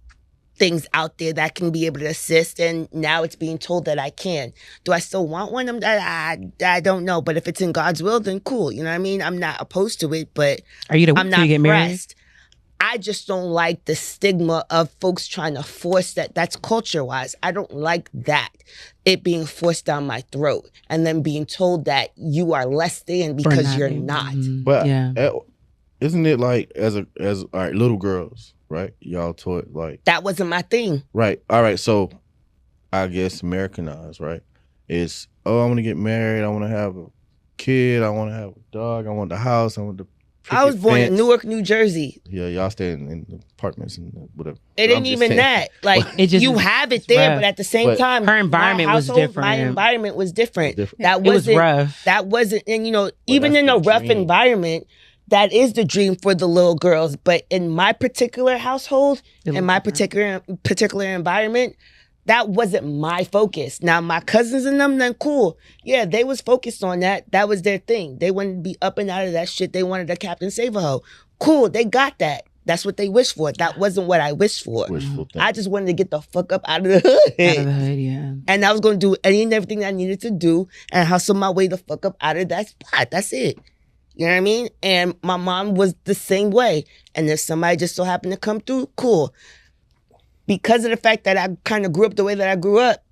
Speaker 1: things out there that can be able to assist, and now it's being told that I can. Do I still want one? I don't know, but if it's in God's will, then cool. You know what I mean? I'm not opposed to it, but
Speaker 4: I'm not
Speaker 1: get
Speaker 4: married?
Speaker 1: pressed. I just don't like the stigma of folks trying to force that. That's culture-wise. I don't like that. It being forced down my throat and then being told that you are less than because you're not.
Speaker 2: But isn't it like as all right, little girls, right? Y'all taught like
Speaker 1: that wasn't my thing.
Speaker 2: Right. All right. So I guess Americanized, right? It's I want to get married. I want to have a kid. I want to have a dog. I want the house. I want the
Speaker 1: I was born in Newark, New Jersey.
Speaker 2: Yeah, y'all stay in apartments and whatever.
Speaker 1: It ain't even that. Like, you have it there, but at the same time,
Speaker 4: her environment was different.
Speaker 1: My environment was different.
Speaker 4: That wasn't, it was rough.
Speaker 1: That wasn't, and even in a rough environment, that is the dream for the little girls. But in my particular household, in my particular environment, that wasn't my focus. Now, my cousins and them, then cool. Yeah, they was focused on that. That was their thing. They wanted to be up and out of that shit. They wanted a Captain Save-A-Ho. Cool, they got that. That's what they wished for. That wasn't what I wished for. I just wanted to get the fuck up out of the hood.
Speaker 4: Out of the hood, yeah.
Speaker 1: And I was going to do any and everything I needed to do and hustle my way the fuck up out of that spot. That's it. You know what I mean? And my mom was the same way. And if somebody just so happened to come through, cool. Because of the fact that I kind of grew up the way that I grew up,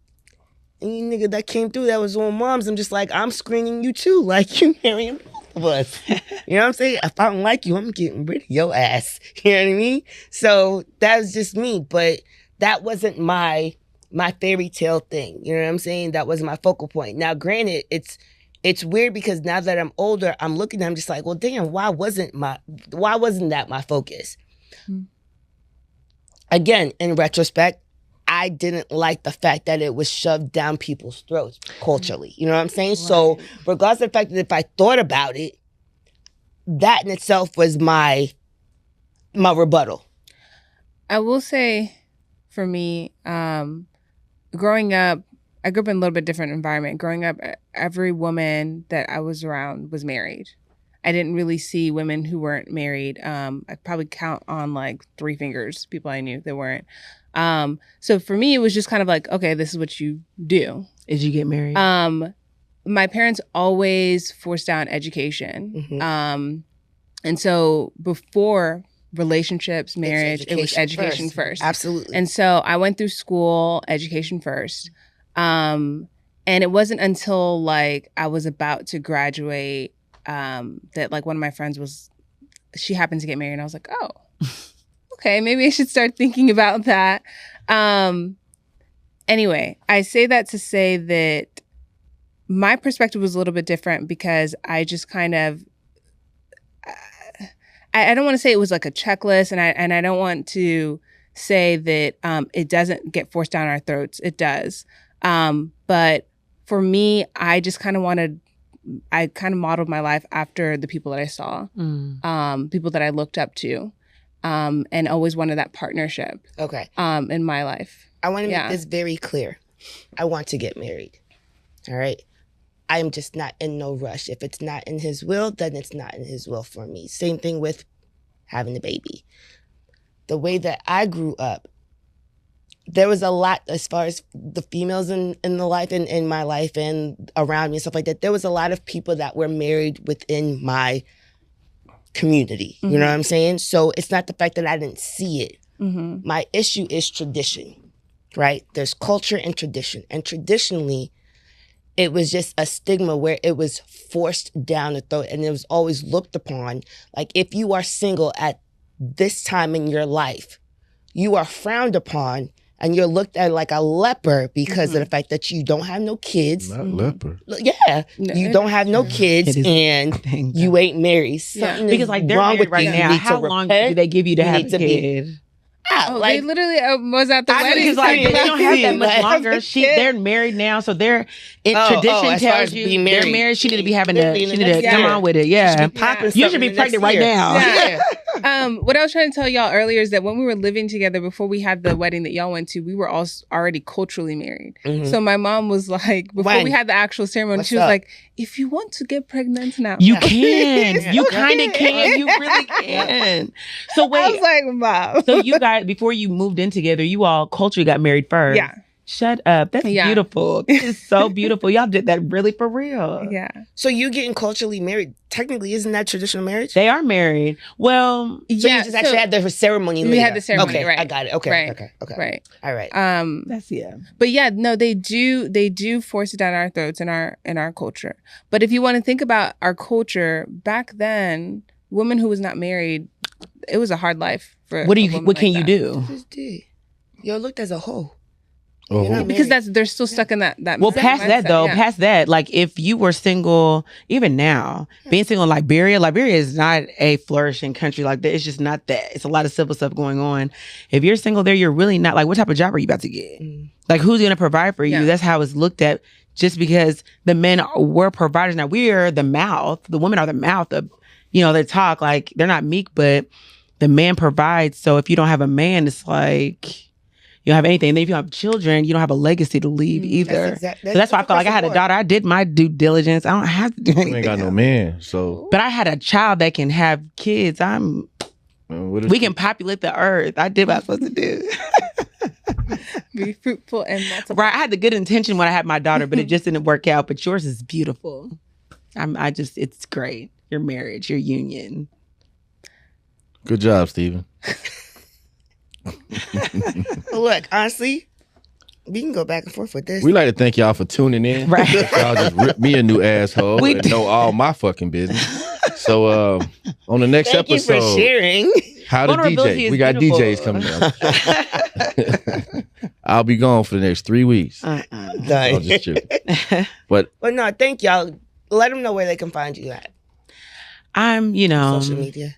Speaker 1: any nigga that came through that was on moms, I'm just like, I'm screening you too. Like, you marrying both of us. You know what I'm saying? If I don't like you, I'm getting rid of your ass. You know what I mean? So that was just me. But that wasn't my fairy tale thing. You know what I'm saying? That wasn't my focal point. Now, granted, it's weird because now that I'm older, I'm looking at it, I'm just like, well, damn, why wasn't that my focus? Again, in retrospect, I didn't like the fact that it was shoved down people's throats culturally. You know what I'm saying? Right. So regardless of the fact that if I thought about it, that in itself was my rebuttal.
Speaker 3: I will say, for me, growing up, I grew up in a little bit different environment. Growing up, every woman that I was around was married. I didn't really see women who weren't married. I probably count on like 3 fingers people I knew that weren't. So for me, it was just kind of like, okay, this is what you do.
Speaker 4: Did you get married?
Speaker 3: My parents always forced down education. And so before relationships, marriage, it was education first.
Speaker 1: Absolutely.
Speaker 3: And so I went through school, education first. And it wasn't until like I was about to graduate that like one of my friends she happened to get married, and I was like, oh, okay, maybe I should start thinking about that. Anyway, I say that to say that my perspective was a little bit different because I just kind of, I don't want to say it was like a checklist, and I don't want to say that it doesn't get forced down our throats. It does. But for me, I just kind of modeled my life after the people that I saw, people that I looked up to, and always wanted that partnership.
Speaker 1: Okay.
Speaker 3: In my life.
Speaker 1: I want to make this very clear. I want to get married. All right. I am just not in no rush. If it's not in his will, then it's not in his will for me. Same thing with having a baby. The way that I grew up, there was a lot as far as the females in the life, in my life and around me and stuff like that. There was a lot of people that were married within my community. You know what I'm saying? So it's not the fact that I didn't see it. My issue is tradition, right? There's culture and tradition. And traditionally, it was just a stigma where it was forced down the throat, and it was always looked upon. Like, if you are single at this time in your life, you are frowned upon and you're looked at like a leper because of the fact that you don't have no kids.
Speaker 2: Not leper.
Speaker 1: Yeah.
Speaker 3: No,
Speaker 1: you don't have no kids and you ain't married. Something
Speaker 4: because like they're
Speaker 1: wrong
Speaker 4: married
Speaker 1: with
Speaker 4: right
Speaker 1: you.
Speaker 4: now.
Speaker 1: You need
Speaker 4: How
Speaker 1: to
Speaker 4: long
Speaker 1: repent.
Speaker 4: do they give you to
Speaker 1: You
Speaker 4: have
Speaker 1: need
Speaker 4: a
Speaker 1: to be-
Speaker 4: kid?
Speaker 3: Oh, they literally was at the wedding.
Speaker 4: Because like they don't have that much
Speaker 1: Like,
Speaker 4: longer. They're married now, so tradition
Speaker 1: as far
Speaker 4: tells
Speaker 1: as
Speaker 4: you
Speaker 1: being
Speaker 4: they're
Speaker 1: married.
Speaker 4: married. She need to be having
Speaker 1: Literally
Speaker 4: she
Speaker 1: in the
Speaker 4: need to
Speaker 1: next
Speaker 4: come
Speaker 1: year.
Speaker 4: on with it.
Speaker 1: She
Speaker 4: Yeah,
Speaker 1: should be popping
Speaker 4: you should
Speaker 1: something
Speaker 4: be
Speaker 1: the next
Speaker 4: pregnant right
Speaker 1: year.
Speaker 4: now.
Speaker 3: Yeah. What I was trying to tell y'all earlier is that when we were living together before we had the wedding that y'all went to, we were all already culturally married.
Speaker 1: Mhm.
Speaker 3: So my mom was like, before
Speaker 1: When?
Speaker 3: we had the actual ceremony,
Speaker 1: What's
Speaker 3: she was
Speaker 1: up?
Speaker 3: like, if you want to get pregnant now,
Speaker 4: You can. You
Speaker 1: Yeah.
Speaker 4: kind of can. You really can. So
Speaker 3: I
Speaker 4: wait.
Speaker 3: was like, Mom.
Speaker 4: So you guys, before you moved in together, you all culturally got married first.
Speaker 3: Yeah.
Speaker 4: Shut up. That's
Speaker 3: Yeah.
Speaker 4: beautiful. This is so beautiful. Y'all did that really for real.
Speaker 3: Yeah.
Speaker 1: So you getting culturally married, technically, isn't that traditional marriage?
Speaker 4: They are married. Well,
Speaker 1: So you just actually had the ceremony
Speaker 3: We
Speaker 1: later.
Speaker 3: had the ceremony,
Speaker 1: okay,
Speaker 3: right.
Speaker 1: I got it. Okay,
Speaker 3: Right.
Speaker 1: okay.
Speaker 3: Right.
Speaker 1: All right.
Speaker 4: that's
Speaker 3: But yeah, no, they do force it down our throats in our culture. But if you want to think about our culture back then, women who was not married, it was a hard life for.
Speaker 4: what
Speaker 3: a woman
Speaker 4: can
Speaker 3: like
Speaker 4: you
Speaker 3: that.
Speaker 4: do?
Speaker 1: Just did. Yo, looked as a whole.
Speaker 2: Oh,
Speaker 1: You're not
Speaker 3: Because
Speaker 1: married.
Speaker 3: they're still stuck in that.
Speaker 4: Well, past that
Speaker 3: mindset,
Speaker 4: though,
Speaker 3: yeah.
Speaker 4: past that, like if you were single, even now, being single in Liberia is not a flourishing country like that. It's just not that. It's a lot of civil stuff going on. If you're single there, you're really not like, what type of job are you about to get? Like, who's going to provide for you?
Speaker 3: Yeah.
Speaker 4: That's how it's looked at. Just because the men were providers. Now we are the mouth. The women are the mouth of, they talk like they're not meek, but the man provides. So if you don't have a man, it's like you don't have anything. And then if you have children, you don't have a legacy to leave either. So that's why I felt like I had a daughter. I did my due diligence. I don't have to do anything.
Speaker 2: You ain't got no man, so.
Speaker 4: But I had a child that can have kids. We can populate the earth. I did what I was supposed to do.
Speaker 3: Be fruitful and multiply.
Speaker 4: Right. I had the good intention when I had my daughter, but it just didn't work out. But yours is beautiful. It's great. Your marriage, your union.
Speaker 2: Good job, Steven.
Speaker 1: Look, honestly, we can go back and forth with this.
Speaker 2: We like to thank y'all for tuning in.
Speaker 4: Right.
Speaker 2: Y'all just ripped me a new asshole
Speaker 4: We
Speaker 2: and
Speaker 4: did.
Speaker 2: know all my fucking business. So on the next
Speaker 1: Thank
Speaker 2: episode,
Speaker 1: you for sharing.
Speaker 2: how to
Speaker 4: Vulnerability
Speaker 2: DJ.
Speaker 4: is
Speaker 2: We got
Speaker 4: beautiful.
Speaker 2: DJs coming up. I'll be gone for the next 3 weeks. I'm
Speaker 1: Done.
Speaker 2: just joking. But
Speaker 1: But no, thank y'all. Let them know where they can find you at
Speaker 4: I'm,
Speaker 1: social media.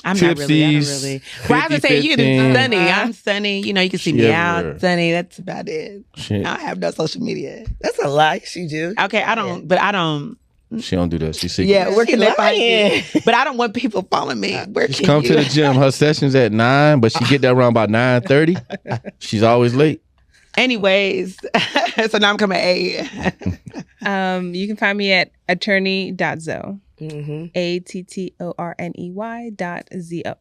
Speaker 4: I'm not really. I don't
Speaker 2: Tipsies,
Speaker 4: really. Well, I was gonna say you can do
Speaker 2: 50-15.
Speaker 4: Sunny. I'm Sunny. You can see
Speaker 2: She
Speaker 4: me
Speaker 2: everywhere.
Speaker 4: out, Sunny. That's about it.
Speaker 2: Shit.
Speaker 4: I don't have no social media.
Speaker 1: That's a lie. She do.
Speaker 4: Okay, I don't. But I don't.
Speaker 2: She don't do that. She's secret.
Speaker 4: Yeah, where
Speaker 1: She
Speaker 4: can they find
Speaker 1: lying.
Speaker 4: you? But I don't want people following me. Where
Speaker 2: Just
Speaker 4: can
Speaker 2: come
Speaker 4: you?
Speaker 2: to the gym. Her session's at 9, but she get there around about 9:30. She's always late.
Speaker 4: Anyways, so now I'm coming at 8.
Speaker 3: You can find me at attorney.zo.
Speaker 1: Mm-hmm.
Speaker 3: ATTORNEY.zo.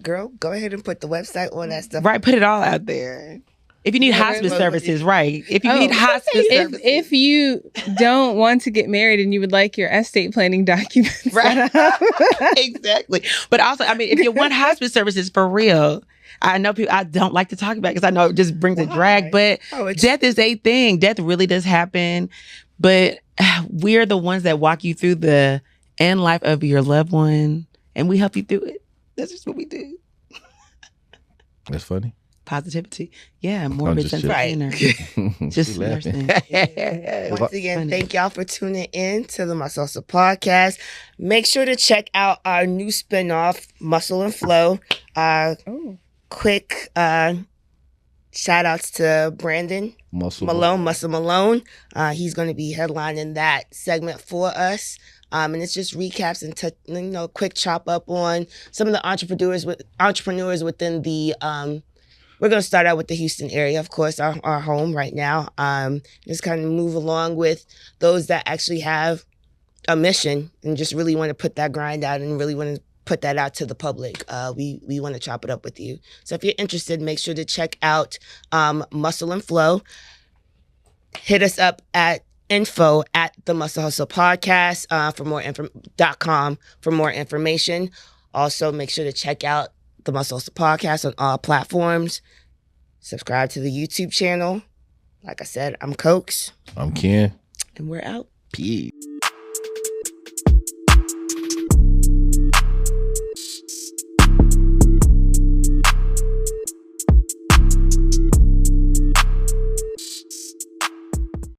Speaker 1: Girl, go ahead and put the website on that stuff.
Speaker 4: Right, put it all out there. If you need hospice services, right? If you need hospice services,
Speaker 3: If you don't want to get married and you would like your estate planning documents,
Speaker 4: right, exactly. But also, if you want hospice services for real, I know people. I don't like to talk about it because I know it just brings a drag. But death is a thing. Death really does happen. But we're the ones that walk you through the end life of your loved one, and we help you through it. That's just what we do.
Speaker 2: That's funny.
Speaker 4: Positivity. Yeah, morbid
Speaker 2: just
Speaker 4: sense of
Speaker 1: kidding.
Speaker 4: humor. Just
Speaker 2: She laughing.
Speaker 4: nursing.
Speaker 1: Once again,
Speaker 4: Funny.
Speaker 1: thank y'all for tuning in to the Muscle Hustle Podcast. Make sure to check out our new spinoff, Muscle and Flow. Quick shout outs to Brandon
Speaker 2: Muscle
Speaker 1: Malone. He's going to be headlining that segment for us. And it's just recaps and quick chop up on some of the entrepreneurs within the we're going to start out with the Houston area, of course, our home right now. Just kind of move along with those that actually have a mission and just really want to put that grind out and really want to put that out to the public. We want to chop it up with you. So if you're interested, make sure to check out Muscle and Flow. Hit us up at info at the Muscle Hustle Podcast .com for more information. Also, make sure to check out the Muscle Hustle Podcast on all platforms. Subscribe to the YouTube channel. Like I said, I'm Cokes.
Speaker 2: I'm Ken.
Speaker 1: And we're out.
Speaker 2: Peace.